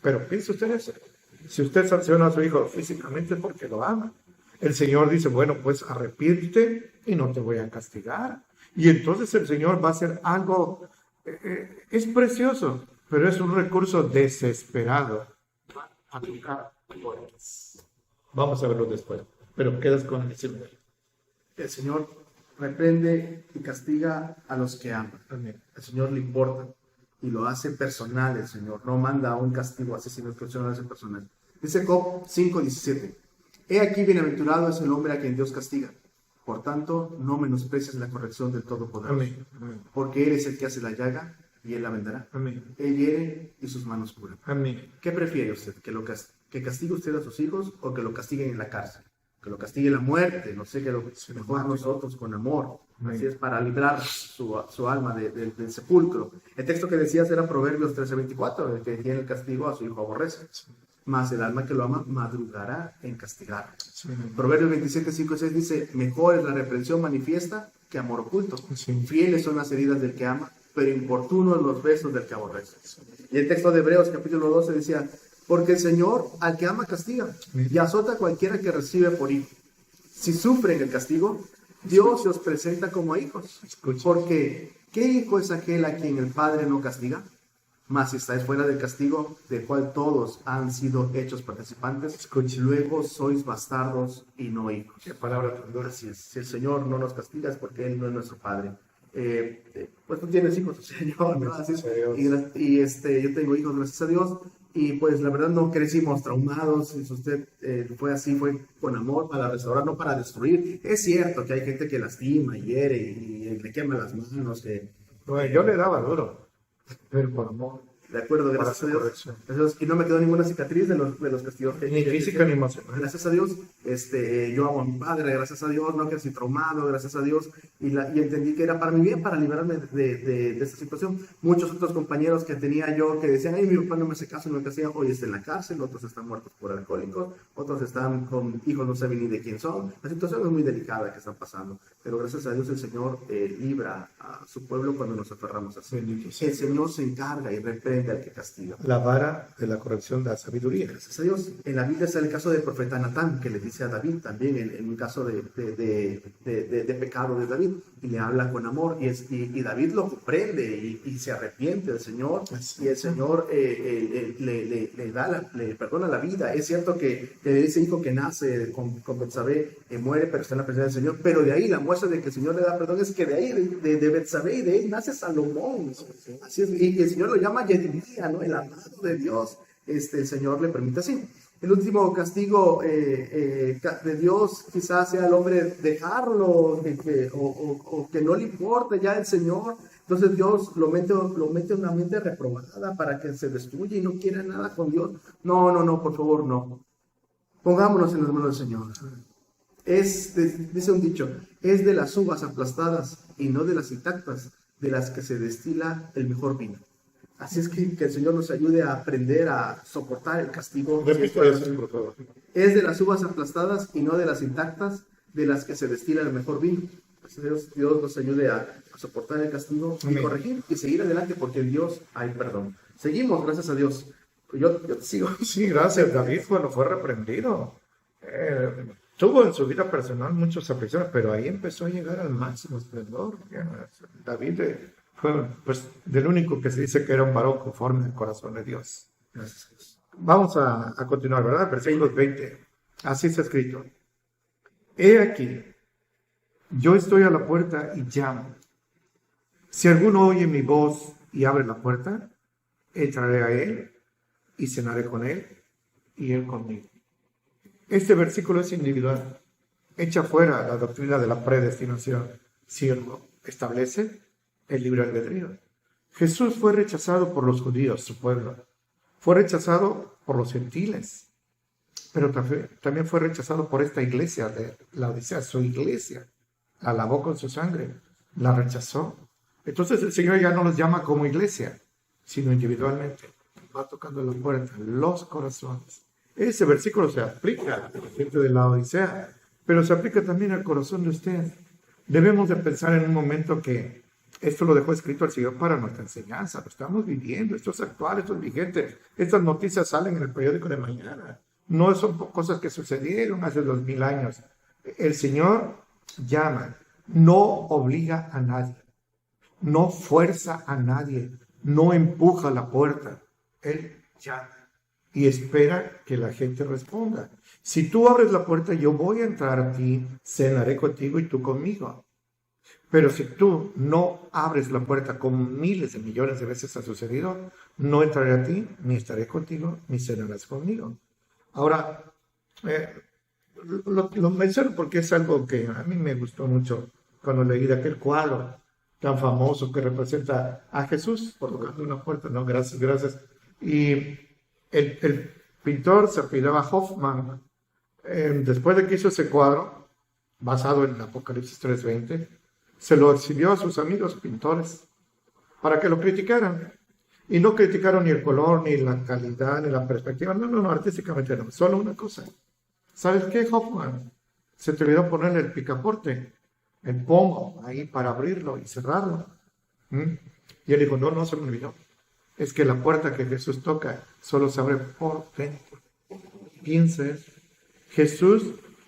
[SPEAKER 3] Pero piense usted eso. Si usted sanciona a su hijo físicamente es porque lo ama. El Señor dice, bueno, pues arrepiéntete y no te voy a castigar. Y entonces el Señor va a hacer algo, es precioso, pero es un recurso desesperado. Vamos a verlo después, pero quedas con el Señor.
[SPEAKER 1] El Señor reprende y castiga a los que aman.
[SPEAKER 3] Amén.
[SPEAKER 1] El Señor le importa y lo hace personal. El Señor no manda un castigo así, sino que el Señor lo hace personal. Dice Job 5:17. He aquí bienaventurado es el hombre a quien Dios castiga. Por tanto, no menosprecies la corrección del Todopoderoso.
[SPEAKER 3] Amén. Amén.
[SPEAKER 1] Porque Él es el que hace la llaga y Él la vendará.
[SPEAKER 3] Amén.
[SPEAKER 1] Él hiere y sus manos curan.
[SPEAKER 3] Amén.
[SPEAKER 1] ¿Qué prefiere usted? ¿Que castigue usted a sus hijos o que lo castiguen en la cárcel? Que lo castigue la muerte, no sé, que lo mejor nosotros con amor. Así es, para librar su alma del sepulcro. El texto que decías era Proverbios 13:24, el que tiene el castigo a su hijo aborrece. Mas el alma que lo ama madrugará en castigar.
[SPEAKER 3] Sí.
[SPEAKER 1] Proverbios 27:5-6 dice, mejor es la reprensión manifiesta que amor oculto.
[SPEAKER 3] Sí.
[SPEAKER 1] Fieles son las heridas del que ama, pero importunos los besos del que aborrece. Y el texto de Hebreos capítulo 12 decía, porque el Señor al que ama castiga y azota a cualquiera que recibe por hijo. Si sufren el castigo, Dios se os presenta como hijos. Porque, ¿qué hijo es aquel a quien el Padre no castiga? Mas si estáis fuera del castigo, del cual todos han sido hechos participantes, luego sois bastardos y no hijos.
[SPEAKER 3] Qué palabra tan dura.
[SPEAKER 1] Así es. Si el Señor no nos castiga es porque Él no es nuestro Padre. Pues tú tienes hijos, Señor, ¿no? Así es. Yo tengo hijos, gracias a Dios. Y pues la verdad no crecimos traumados. Si usted fue así, fue con amor para restaurar, no para destruir. Es cierto que hay gente que lastima, hiere y le quema las manos.
[SPEAKER 3] Bueno, yo le daba duro, pero por amor.
[SPEAKER 1] De acuerdo, gracias a Dios. Gracias a Dios. Y no me quedó ninguna cicatriz de los castigos.
[SPEAKER 3] Ni física ni emocional.
[SPEAKER 1] Gracias a Dios. Yo amo a mi padre, gracias a Dios. No crecí traumado, gracias a Dios. Y entendí que era para mi bien, para liberarme de esta situación. Muchos otros compañeros que tenía yo que decían, ay, mi papá no me hace caso, no me castiga. Hoy está en la cárcel, otros están muertos por alcohólicos, otros están con hijos, no saben ni de quién son. La situación es muy delicada que está pasando. Pero gracias a Dios el Señor libra a su pueblo cuando nos aferramos a sí. El Señor se encarga y reprende al que castiga.
[SPEAKER 3] La vara de la corrección da sabiduría.
[SPEAKER 1] Gracias a Dios. En la Biblia está el caso del profeta Natán, que le dice a David también, en un caso de pecado de David, y le habla con amor, y David lo comprende y se arrepiente del Señor, y el Señor le perdona la vida. Es cierto que ese hijo que nace con Betsabé muere, pero está en la presencia del Señor, pero de ahí la muestra de que el Señor le da perdón es que de ahí, de Betsabé, y de él nace Salomón. Así es, y el Señor lo llama Jedidía, ¿no? El amado de Dios. El Señor le permite así. El último castigo de Dios quizás sea al hombre dejarlo o que no le importe ya el Señor. Entonces Dios lo mete en una mente reprobada para que se destruya y no quiera nada con Dios. No, por favor, no. Pongámonos en las manos del Señor. Dice un dicho, es de las uvas aplastadas y no de las intactas de las que se destila el mejor vino. Así es que el Señor nos ayude a aprender a soportar el castigo.
[SPEAKER 3] Por favor.
[SPEAKER 1] Es de las uvas aplastadas y no de las intactas de las que se destila el mejor vino. Dios nos ayude a soportar el castigo y corregir y seguir adelante porque en Dios hay perdón. Seguimos, gracias a Dios. Yo sigo.
[SPEAKER 3] Sí, gracias. David fue reprendido. Tuvo en su vida personal muchas aflicciones, pero ahí empezó a llegar al máximo esplendor. David fue pues, del único que se dice que era un varón conforme al corazón de Dios.
[SPEAKER 1] Gracias.
[SPEAKER 3] Vamos a continuar, ¿verdad? Versículos 20. Así está escrito. He aquí, yo estoy a la puerta y llamo. Si alguno oye mi voz y abre la puerta, entraré a él y cenaré con él y él conmigo. Este versículo es individual. Echa fuera la doctrina de la predestinación. Siervo, establece el libre albedrío. Jesús fue rechazado por los judíos, su pueblo. Fue rechazado por los gentiles. Pero también fue rechazado por esta iglesia de la Odisea, su iglesia. La lavó con su sangre. la rechazó. Entonces el Señor ya no los llama como iglesia, sino individualmente. Va tocando la puerta, los corazones. Ese versículo se aplica a la gente de la Odisea, pero se aplica también al corazón de usted. Debemos de pensar en un momento que esto lo dejó escrito el Señor para nuestra enseñanza. Lo estamos viviendo, esto es actual, esto es vigente. Estas noticias salen en el periódico de mañana. No son cosas que sucedieron hace 2000 años. El Señor llama, no obliga a nadie, no fuerza a nadie, no empuja la puerta. Él llama y espera que la gente responda. Si tú abres la puerta, yo voy a entrar a ti, cenaré contigo y tú conmigo. Pero si tú no abres la puerta, como miles de millones de veces ha sucedido, no entraré a ti, ni estaré contigo, ni cenarás conmigo. Ahora, lo menciono porque es algo que a mí me gustó mucho cuando leí de aquel cuadro tan famoso que representa a Jesús por tocando una puerta. No, gracias, gracias. Y el pintor se apellidaba Hoffman. Después de que hizo ese cuadro, basado en Apocalipsis 3:20, se lo exhibió a sus amigos pintores para que lo criticaran. Y no criticaron ni el color, ni la calidad, ni la perspectiva. No, artísticamente no. Solo una cosa. ¿Sabes qué, Hoffman? Se te olvidó ponerle el picaporte, el pomo, ahí para abrirlo y cerrarlo. Y él dijo, no se me olvidó. Es que la puerta que Jesús toca solo se abre por dentro. Piense, Jesús,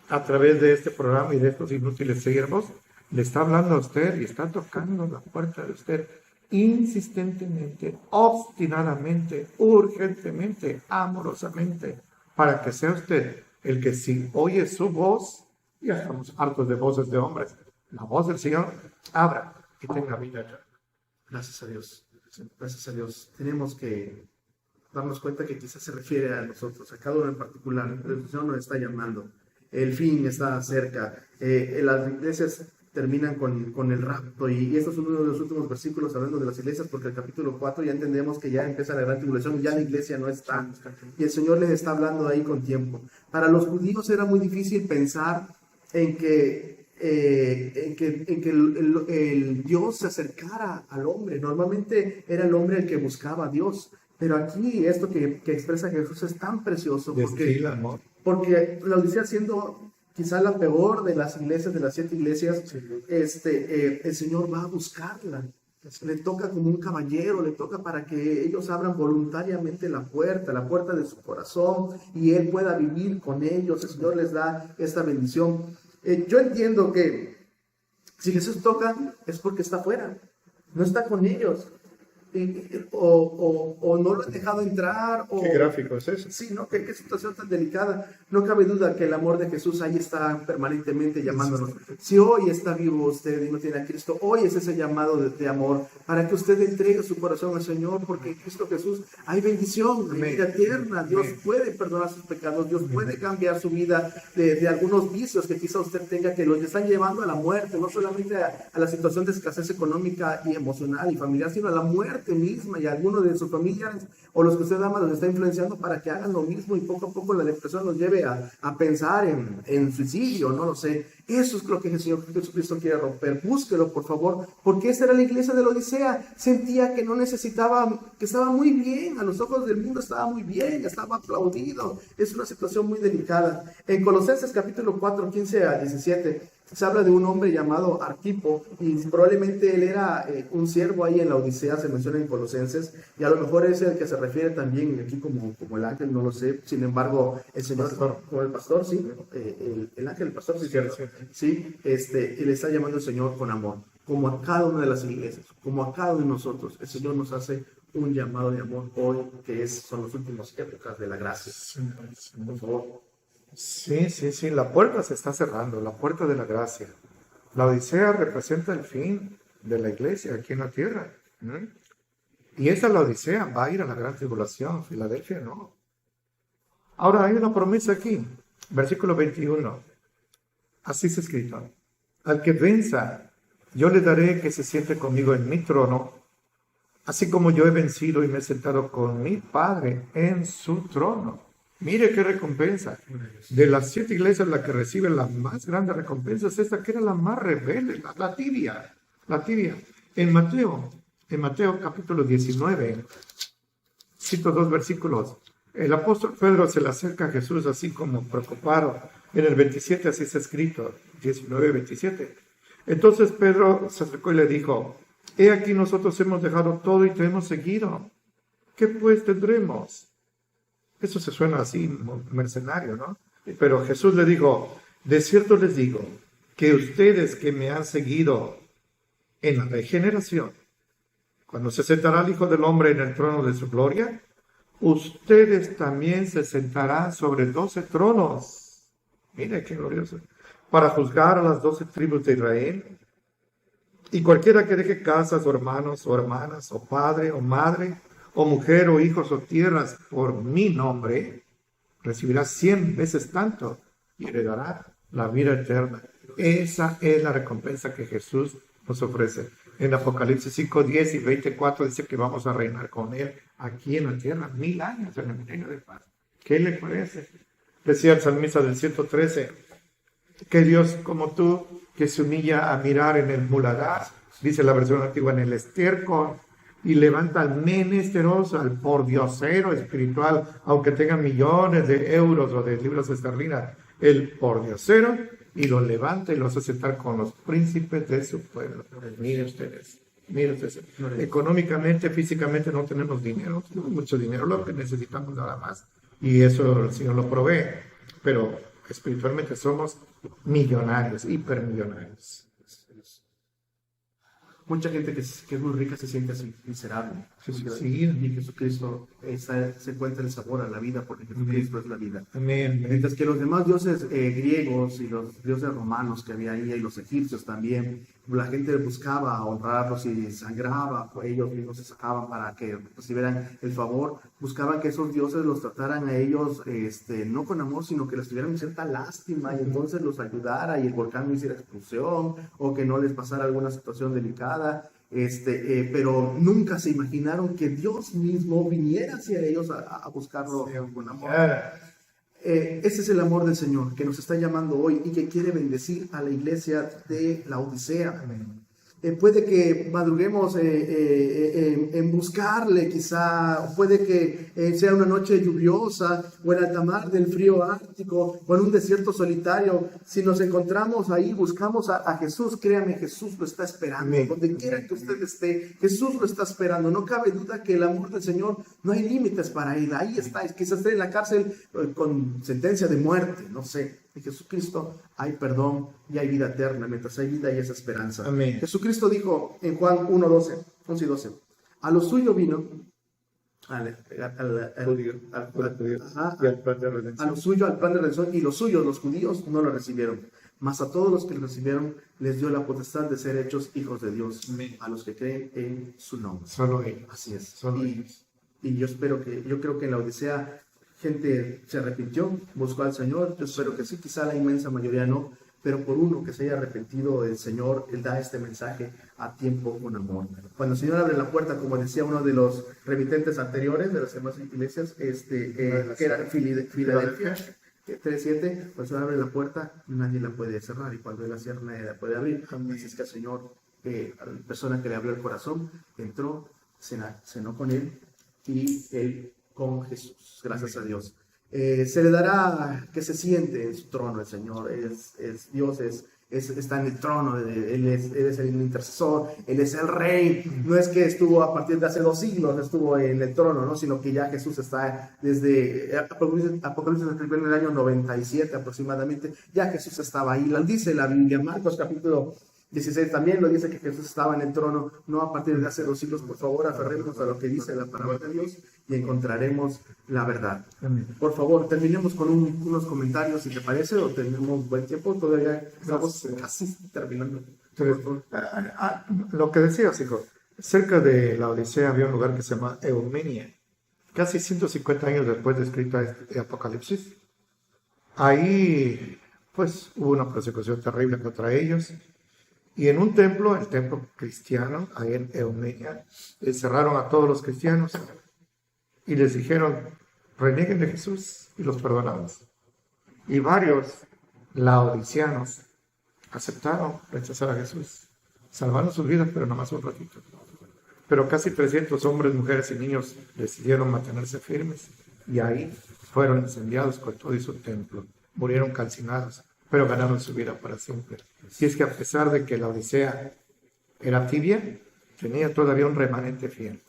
[SPEAKER 3] a través de este programa y de estos inútiles siervos, le está hablando a usted y está tocando la puerta de usted insistentemente, obstinadamente, urgentemente, amorosamente, para que sea usted el que, si oye su voz, ya estamos hartos de voces de hombres, la voz del Señor abra y tenga vida eterna.
[SPEAKER 1] Gracias a Dios. Gracias a Dios. Tenemos que darnos cuenta que quizás se refiere a nosotros, a cada uno en particular, pero el Señor nos está llamando. El fin está cerca. Las iglesias terminan con el rapto, y estos son uno de los últimos versículos hablando de las iglesias, porque el capítulo 4 ya entendemos que ya empieza la gran tribulación y ya la iglesia no está, y el Señor les está hablando ahí con tiempo. Para los judíos era muy difícil pensar en que el Dios se acercara al hombre. Normalmente era el hombre el que buscaba a Dios, pero aquí esto que expresa Jesús es tan precioso, porque la Odisea, siendo quizá la peor de las iglesias, de las 7 iglesias, el Señor va a buscarla. Le toca como un caballero, le toca para que ellos abran voluntariamente la puerta de su corazón, y Él pueda vivir con ellos. El Señor les da esta bendición. Yo entiendo que si Jesús toca es porque está afuera, no está con ellos. O no lo han dejado entrar.
[SPEAKER 3] ¿Qué gráfico es eso?
[SPEAKER 1] Sí, ¿no? ¿Qué situación tan delicada? No cabe duda que el amor de Jesús ahí está permanentemente llamándonos. Si hoy está vivo usted y no tiene a Cristo, hoy es ese llamado de amor para que usted entregue su corazón al Señor, porque en Cristo Jesús hay bendición, hay vida eterna. Dios puede perdonar sus pecados, Dios puede cambiar su vida de algunos vicios que quizá usted tenga, que los están llevando a la muerte, no solamente a la situación de escasez económica y emocional y familiar, sino a la muerte misma, y algunos de sus familiares o los que usted ama los está influenciando para que hagan lo mismo, y poco a poco la depresión los lleve a pensar en suicidio, no lo sé. Eso es lo que el Señor Jesucristo quiere romper. Búsquelo, por favor, porque esta era la iglesia de la Odisea. Sentía que no necesitaba, que estaba muy bien, a los ojos del mundo estaba muy bien, estaba aplaudido. Es una situación muy delicada. En Colosenses capítulo 4, 15 a 17, se habla de un hombre llamado Arquipo, y probablemente él era un siervo ahí en la Odisea, se menciona en Colosenses, y a lo mejor es el que se refiere también aquí como el ángel, no lo sé. Sin embargo, el Señor, como el pastor, sí, el ángel, el pastor, sí, cierto. Sí, y le está llamando el Señor con amor, como a cada una de las iglesias, como a cada uno de nosotros. El Señor nos hace un llamado de amor hoy, que son las últimas épocas de la gracia. Por favor.
[SPEAKER 3] Sí, la puerta se está cerrando, la puerta de la gracia. La Odisea representa el fin de la iglesia aquí en la tierra. Y esa la Odisea va a ir a la gran tribulación, Filadelfia no. Ahora hay una promesa aquí, versículo 21. Así es escrito: al que venza, yo le daré que se siente conmigo en mi trono, así como yo he vencido y me he sentado con mi Padre en su trono. Mire qué recompensa. De las 7 iglesias, la que recibe la más grande recompensa es esta, que era la más rebelde, la tibia. la tibia. En Mateo capítulo 19, cito 2 versículos. El apóstol Pedro se le acerca a Jesús así como preocupado. En el 27 así está escrito, 19, 27. Entonces Pedro se acercó y le dijo, he aquí nosotros hemos dejado todo y te hemos seguido. ¿Qué pues tendremos? Eso se suena así, mercenario, ¿no? Pero Jesús le dijo, de cierto les digo, que ustedes que me han seguido en la regeneración, cuando se sentará el Hijo del Hombre en el trono de su gloria, ustedes también se sentarán sobre 12 tronos. Mira qué glorioso. Para juzgar a las 12 tribus de Israel. Y cualquiera que deje casas, o hermanos, o hermanas, o padre, o madre, o mujer, o hijos, o tierras, por mi nombre, recibirá 100 veces tanto y heredará la vida eterna. Esa es la recompensa que Jesús nos ofrece. En Apocalipsis 5, 10 y 24 dice que vamos a reinar con Él aquí en la tierra 1000 años en el milenio de paz. ¿Qué le parece? Decía el salmista del 113, que Dios como tú, que se humilla a mirar en el muladar, dice la versión antigua, en el estiércol, y levanta al menesteroso, al pordiosero espiritual, aunque tenga millones de euros o de libras esterlinas, el pordiosero, y lo levanta y lo hace sentar con los príncipes de su pueblo. Miren ustedes, económicamente, físicamente no tenemos dinero, no mucho dinero, lo que necesitamos nada más, y eso el Señor lo provee, pero espiritualmente somos millonarios, hipermillonarios.
[SPEAKER 1] Mucha gente que es muy rica se siente así, miserable.
[SPEAKER 3] Sí.
[SPEAKER 1] Y Jesucristo se encuentra el sabor a la vida, porque Jesucristo es la vida.
[SPEAKER 3] Amén.
[SPEAKER 1] Mientras que los demás dioses griegos y los dioses romanos que había ahí, y los egipcios también, la gente buscaba honrarlos y sangraba, ellos mismos se sacaban para que recibieran el favor, buscaban que esos dioses los trataran a ellos no con amor, sino que les tuvieran cierta lástima y entonces los ayudara y el volcán no hiciera explosión o que no les pasara alguna situación delicada. Pero nunca se imaginaron que Dios mismo viniera hacia ellos a buscarlo con amor. Ese es el amor del Señor que nos está llamando hoy y que quiere bendecir a la iglesia de la Odisea. Puede que madruguemos en buscarle, quizá, puede que sea una noche lluviosa o en alta mar del frío ártico o en un desierto solitario. Si nos encontramos ahí, buscamos a Jesús, créame, Jesús lo está esperando. Donde quiera que usted esté, Jesús lo está esperando. No cabe duda que el amor del Señor no hay límites para él. Ahí está, quizás esté en la cárcel con sentencia de muerte, no sé. En Jesucristo hay perdón y hay vida eterna. Mientras hay vida y esa esperanza.
[SPEAKER 3] Amén.
[SPEAKER 1] Jesucristo dijo en Juan 1:12, 11 y 12, a lo suyo vino, a lo suyo al plan de redención, y los suyos, los judíos, no lo recibieron. Mas a todos los que lo recibieron les dio la potestad de ser hechos hijos de Dios, a los que creen en su nombre.
[SPEAKER 3] Solo ellos.
[SPEAKER 1] Así es.
[SPEAKER 3] Solo ellos.
[SPEAKER 1] Y yo creo que en la Odisea gente se arrepintió, buscó al Señor. Yo espero que sí, quizá la inmensa mayoría no, pero por uno que se haya arrepentido, el Señor, Él da este mensaje a tiempo con amor. Cuando el Señor abre la puerta, como decía uno de los remitentes anteriores de las demás iglesias, que era Filadelfia, 3:7, cuando el Señor abre la puerta, nadie la puede cerrar, y cuando Él la cierra, nadie la puede abrir. Así es que el Señor, a la persona que le abrió el corazón, entró, cenó con Él, y Él con Jesús, gracias a Dios. Se le dará que se siente en su trono el Señor. Dios está en el trono, Él es el intercesor, Él es el Rey. No es que estuvo a partir de hace 2 siglos, estuvo en el trono, ¿no? Sino que ya Jesús está desde Apocalipsis escribió en el año 97 aproximadamente, ya Jesús estaba ahí. Lo dice la Biblia, Marcos capítulo 16 también lo dice, que Jesús estaba en el trono, no a partir de hace 2 siglos. Por favor, aferrémonos a lo que dice la palabra de Dios y encontraremos la verdad.
[SPEAKER 3] Amén.
[SPEAKER 1] Por favor, terminemos con unos comentarios, si te parece, o tenemos buen tiempo, todavía estamos casi terminando.
[SPEAKER 3] Lo que decías, hijo, cerca de la Odisea había un lugar que se llama Eumenia, casi 150 años después de escrito este Apocalipsis. Ahí, pues, hubo una persecución terrible contra ellos. Y en un templo, el templo cristiano, ahí en Eumenia, encerraron a todos los cristianos y les dijeron, renieguen de Jesús, y los perdonamos. Y varios laodiceanos aceptaron rechazar a Jesús. Salvaron sus vidas, pero nada más un ratito. Pero casi 300 hombres, mujeres y niños decidieron mantenerse firmes y ahí fueron incendiados con todo y su templo. Murieron calcinados, pero ganaron su vida para siempre. Y es que a pesar de que la Odisea era tibia, tenía todavía un remanente fiel,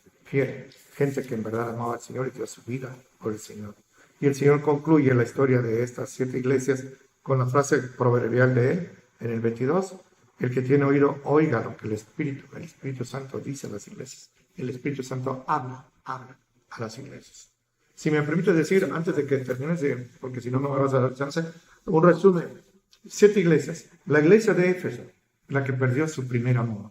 [SPEAKER 3] gente que en verdad amaba al Señor y dio su vida por el Señor. Y el Señor concluye la historia de estas 7 iglesias con la frase proverbial de él en el 22: el que tiene oído, oiga lo que el Espíritu Santo dice a las iglesias. El Espíritu Santo habla a las iglesias. Si me permite decir, antes de que termines, porque si no me vas a dar chance, un resumen. 7 iglesias. La iglesia de Éfeso, la que perdió su primer amor.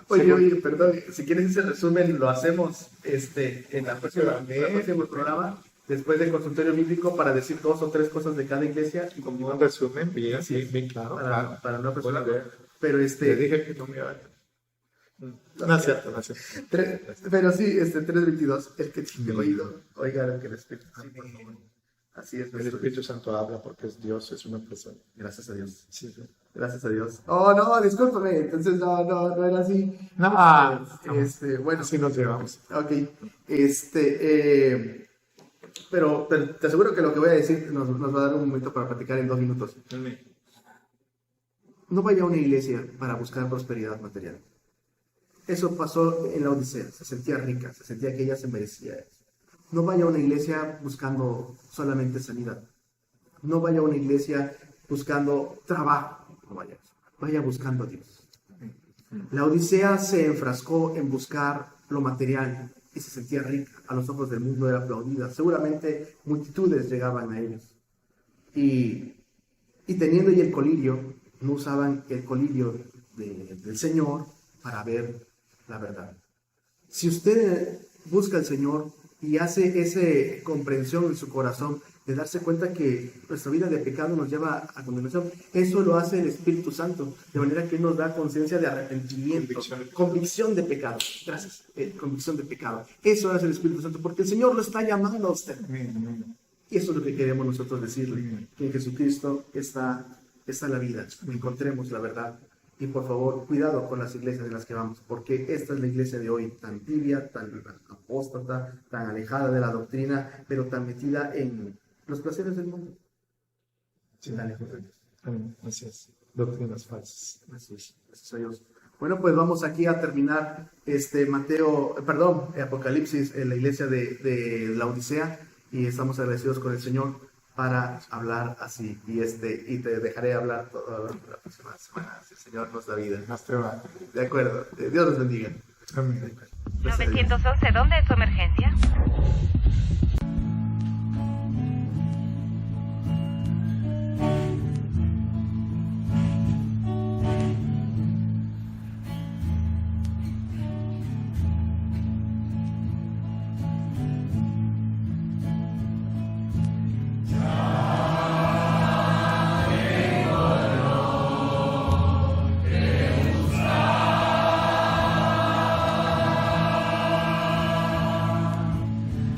[SPEAKER 1] Oye, perdón, si quieres ese resumen lo hacemos en el próximo programa, después del consultorio bíblico, para decir 2 o 3 cosas de cada iglesia. Y
[SPEAKER 3] Como un resumen, bien, sí, bien claro.
[SPEAKER 1] para no
[SPEAKER 3] Buena
[SPEAKER 1] apresurar.
[SPEAKER 3] idea.
[SPEAKER 1] Pero
[SPEAKER 3] Te dije que no me iba. No es cierto, no es cierto.
[SPEAKER 1] Pero sí, 3:22, el que tiene oído, oiga lo que el Espíritu Santo. Así es.
[SPEAKER 3] El Espíritu Santo habla porque es Dios, es una persona.
[SPEAKER 1] Gracias a Dios.
[SPEAKER 3] Sí, sí.
[SPEAKER 1] Gracias a Dios. Oh, no, discúlpame. Entonces no era así.
[SPEAKER 3] No,
[SPEAKER 1] Bueno,
[SPEAKER 3] así nos llevamos.
[SPEAKER 1] ok. Pero te aseguro que lo que voy a decir nos va a dar un momento para platicar en 2 minutos. No vaya a una iglesia para buscar prosperidad material. Eso pasó en la Odisea. Se sentía rica, se sentía que ella se merecía eso. No vaya a una iglesia buscando solamente sanidad. No vaya a una iglesia buscando trabajo. No vaya. Vaya buscando a Dios. La Odisea se enfrascó en buscar lo material y se sentía rica. A los ojos del mundo era aplaudida. Seguramente multitudes llegaban a ellos. Y teniendo ahí el colirio, no usaban el colirio del Señor para ver la verdad. Si usted busca al Señor y hace esa comprensión en su corazón de darse cuenta que nuestra vida de pecado nos lleva a condenación, eso lo hace el Espíritu Santo, de manera que Él nos da conciencia de arrepentimiento, convicción de pecado. Gracias, convicción de pecado. Eso hace el Espíritu Santo, porque el Señor lo está llamando a usted. Y eso es lo que queremos nosotros decirle, que en Jesucristo está la vida, encontremos la verdad. Y por favor, cuidado con las iglesias en las que vamos, porque esta es la iglesia de hoy, tan tibia, tan apóstata, tan alejada de la doctrina, pero tan metida en los placeres del mundo.
[SPEAKER 3] Sí, tan lejos de Dios. Así es. Doctrinas falsas.
[SPEAKER 1] Así es. Gracias a Dios. Bueno, pues vamos aquí a terminar Apocalipsis en la iglesia de la Odisea, y estamos agradecidos con el Señor para hablar así, y te dejaré hablar toda la próxima semana, si el Señor nos da vida. De acuerdo, Dios los bendiga.
[SPEAKER 3] Amén.
[SPEAKER 2] 911, ¿dónde es su emergencia?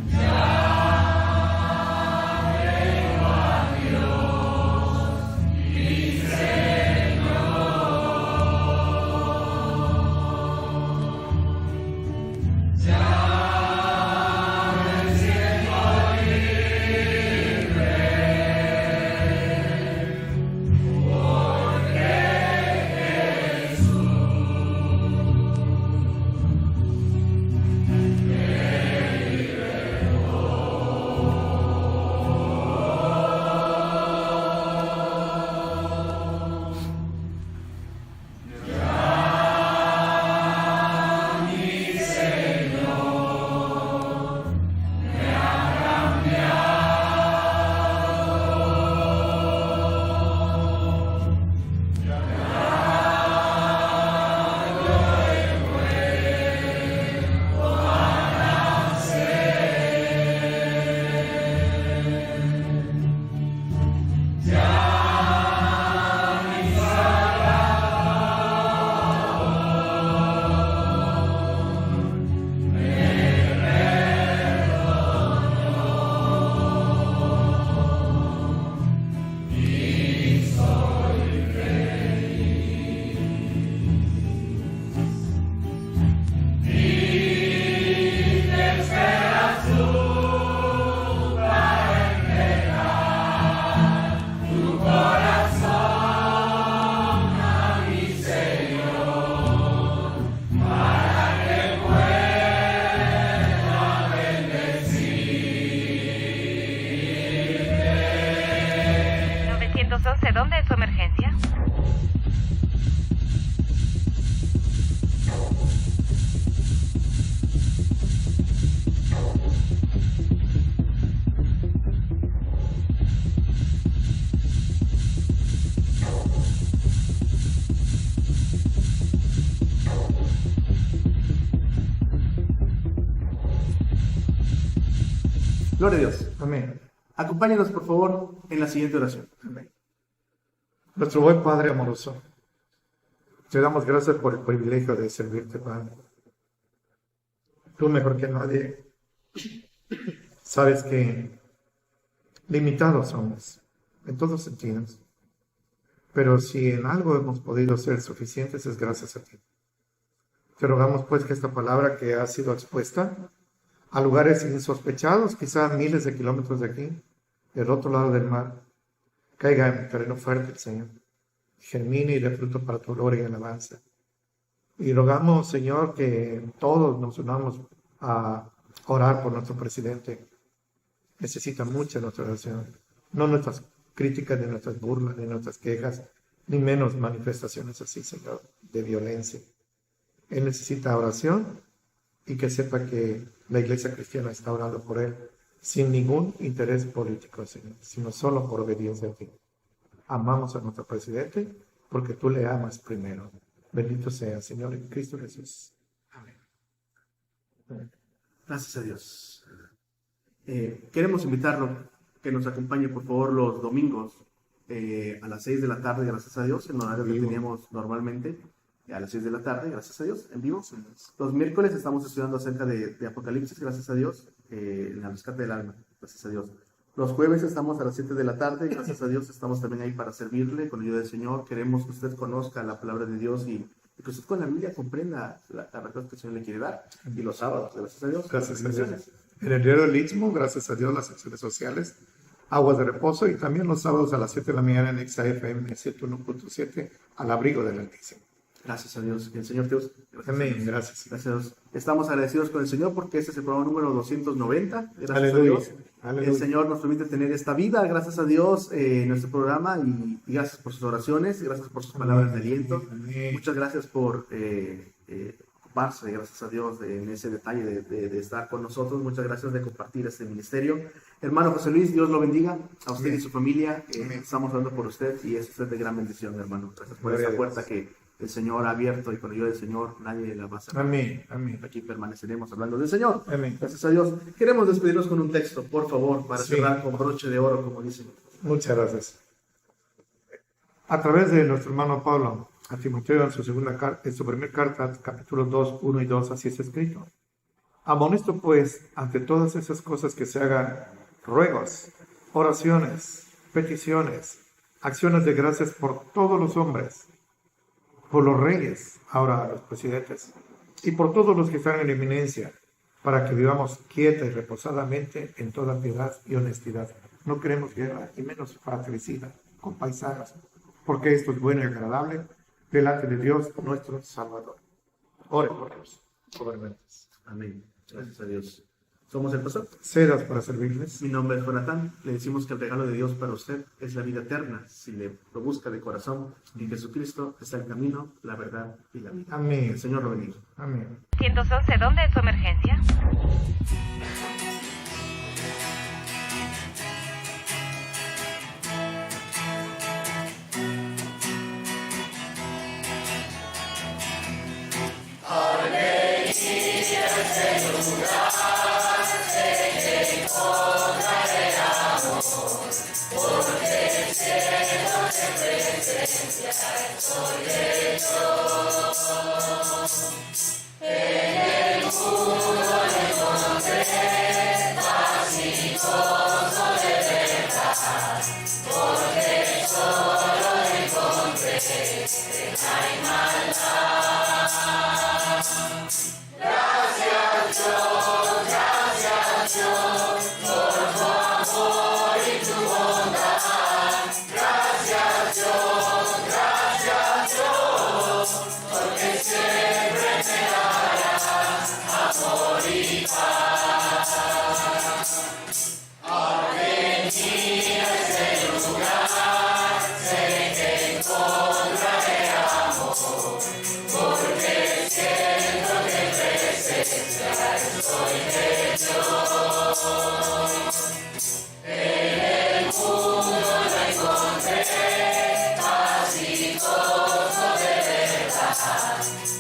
[SPEAKER 4] Yeah.
[SPEAKER 1] Gloria a Dios.
[SPEAKER 3] Amén.
[SPEAKER 1] Acompáñenos, por favor, en la siguiente oración.
[SPEAKER 3] Nuestro buen Padre amoroso, te damos gracias por el privilegio de servirte, Padre. Tú mejor que nadie sabes que limitados somos en todos sentidos, pero si en algo hemos podido ser suficientes es gracias a ti. Te rogamos pues que esta palabra que ha sido expuesta a lugares insospechados, quizás miles de kilómetros de aquí, del otro lado del mar, caiga en terreno fértil, Señor, germine y dé fruto para tu gloria y alabanza. Y rogamos, Señor, que todos nos unamos a orar por nuestro presidente. Necesita mucha nuestra oración, no nuestras críticas, ni nuestras burlas, ni nuestras quejas, ni menos manifestaciones así, Señor, de violencia. Él necesita oración y que sepa que la iglesia cristiana está orando por él sin ningún interés político, Señor, sino solo por obediencia a ti. Amamos a nuestro presidente porque tú le amas primero. Bendito sea, Señor, en Cristo Jesús. Amén.
[SPEAKER 1] Gracias a Dios. Queremos invitarlo que nos acompañe, por favor, los domingos a las 6 de la tarde, gracias a Dios, en horario que teníamos normalmente, a las 6 de la tarde, gracias a Dios, en vivo. Los miércoles estamos estudiando acerca de Apocalipsis, gracias a Dios, en el rescate del alma, gracias a Dios. Los jueves estamos a las 7 de la tarde, gracias a Dios, estamos también ahí para servirle con la ayuda del Señor. Queremos que usted conozca la palabra de Dios y que usted con la Biblia comprenda la verdad que el Señor le quiere dar. Y los sábados, gracias a Dios.
[SPEAKER 3] Gracias a Dios. En el diario del Istmo, gracias a Dios, las secciones sociales, aguas de reposo, y también los sábados a las 7 de la mañana en XAFM 101.7, al abrigo del Altísimo.
[SPEAKER 1] Gracias a Dios. Y el Señor Dios.
[SPEAKER 3] Amén. Gracias.
[SPEAKER 1] Gracias a Dios. Estamos agradecidos con el Señor porque este es el programa número 290. Gracias
[SPEAKER 3] Aleluya.
[SPEAKER 1] a Dios.
[SPEAKER 3] Aleluya.
[SPEAKER 1] El Señor nos permite tener esta vida. Gracias a Dios en nuestro programa y gracias por sus oraciones, gracias por sus palabras de aliento.
[SPEAKER 3] Amén.
[SPEAKER 1] Muchas gracias por ocuparse, gracias a Dios, en ese detalle de estar con nosotros. Muchas gracias de compartir este ministerio. Hermano José Luis, Dios lo bendiga a usted y su familia. Estamos orando por usted y es usted de gran bendición, hermano. Gracias por
[SPEAKER 3] Gloria
[SPEAKER 1] esta
[SPEAKER 3] a
[SPEAKER 1] puerta
[SPEAKER 3] Dios.
[SPEAKER 1] que el Señor ha abierto y con ayuda del Señor nadie la va a cerrar.
[SPEAKER 3] Amén. Amén.
[SPEAKER 1] Aquí permaneceremos hablando del Señor.
[SPEAKER 3] Amén.
[SPEAKER 1] Gracias a Dios. Queremos despedirnos con un texto, por favor, para
[SPEAKER 3] Sí.
[SPEAKER 1] cerrar con broche de oro, como dicen.
[SPEAKER 3] Muchas gracias. A través de nuestro hermano Pablo a Timoteo en su primera carta, capítulos 2, 1 y 2, así es escrito. Amonesto pues ante todas esas cosas que se hagan ruegos, oraciones, peticiones, acciones de gracias por todos los hombres, por los reyes, ahora los presidentes, y por todos los que están en eminencia, para que vivamos quieta y reposadamente en toda piedad y honestidad. No queremos guerra, y menos fratricida, con paisanos, porque esto es bueno y agradable delante de Dios nuestro Salvador. Ore por Dios, gobernantes.
[SPEAKER 1] Amén. Gracias a Dios. Somos el pastor.
[SPEAKER 3] Cedas para servirles.
[SPEAKER 1] Mi nombre es Jonathan. Le decimos que el regalo de Dios para usted es la vida eterna, si lo busca de corazón. En Jesucristo está el camino, la verdad y la vida.
[SPEAKER 3] Amén.
[SPEAKER 1] El Señor lo bendiga.
[SPEAKER 3] Amén.
[SPEAKER 2] 111, ¿dónde es su emergencia?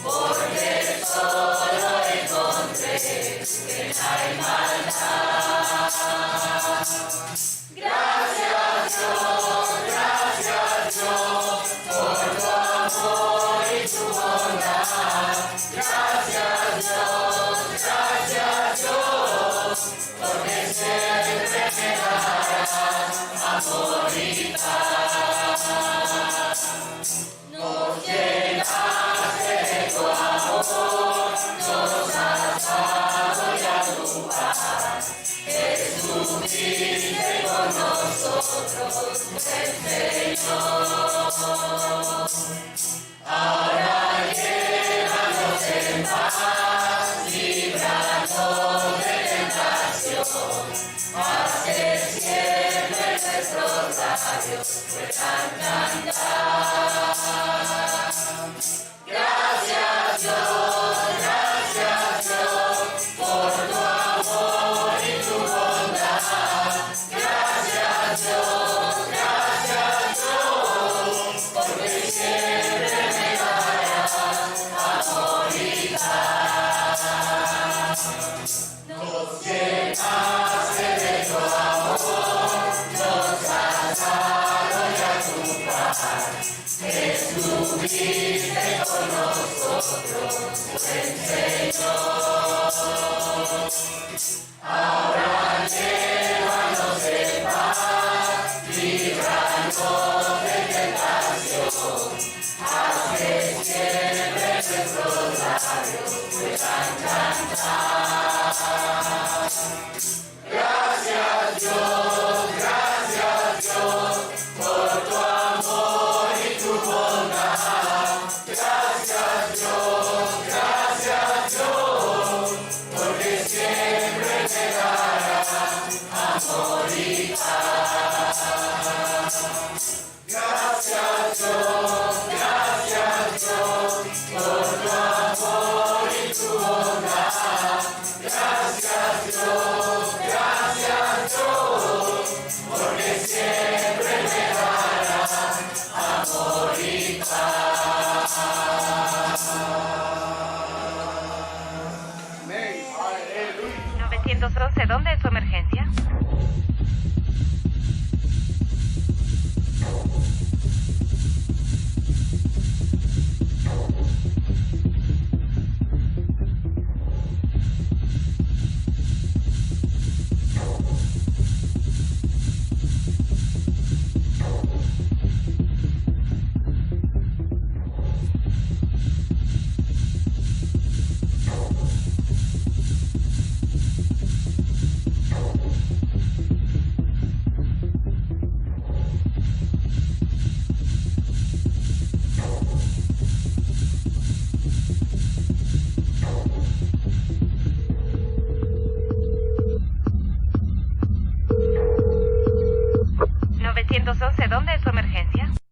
[SPEAKER 4] Porque solo encontré
[SPEAKER 2] ¿911? ¿Dónde es su emergencia? ¿911? ¿Dónde es su emergencia?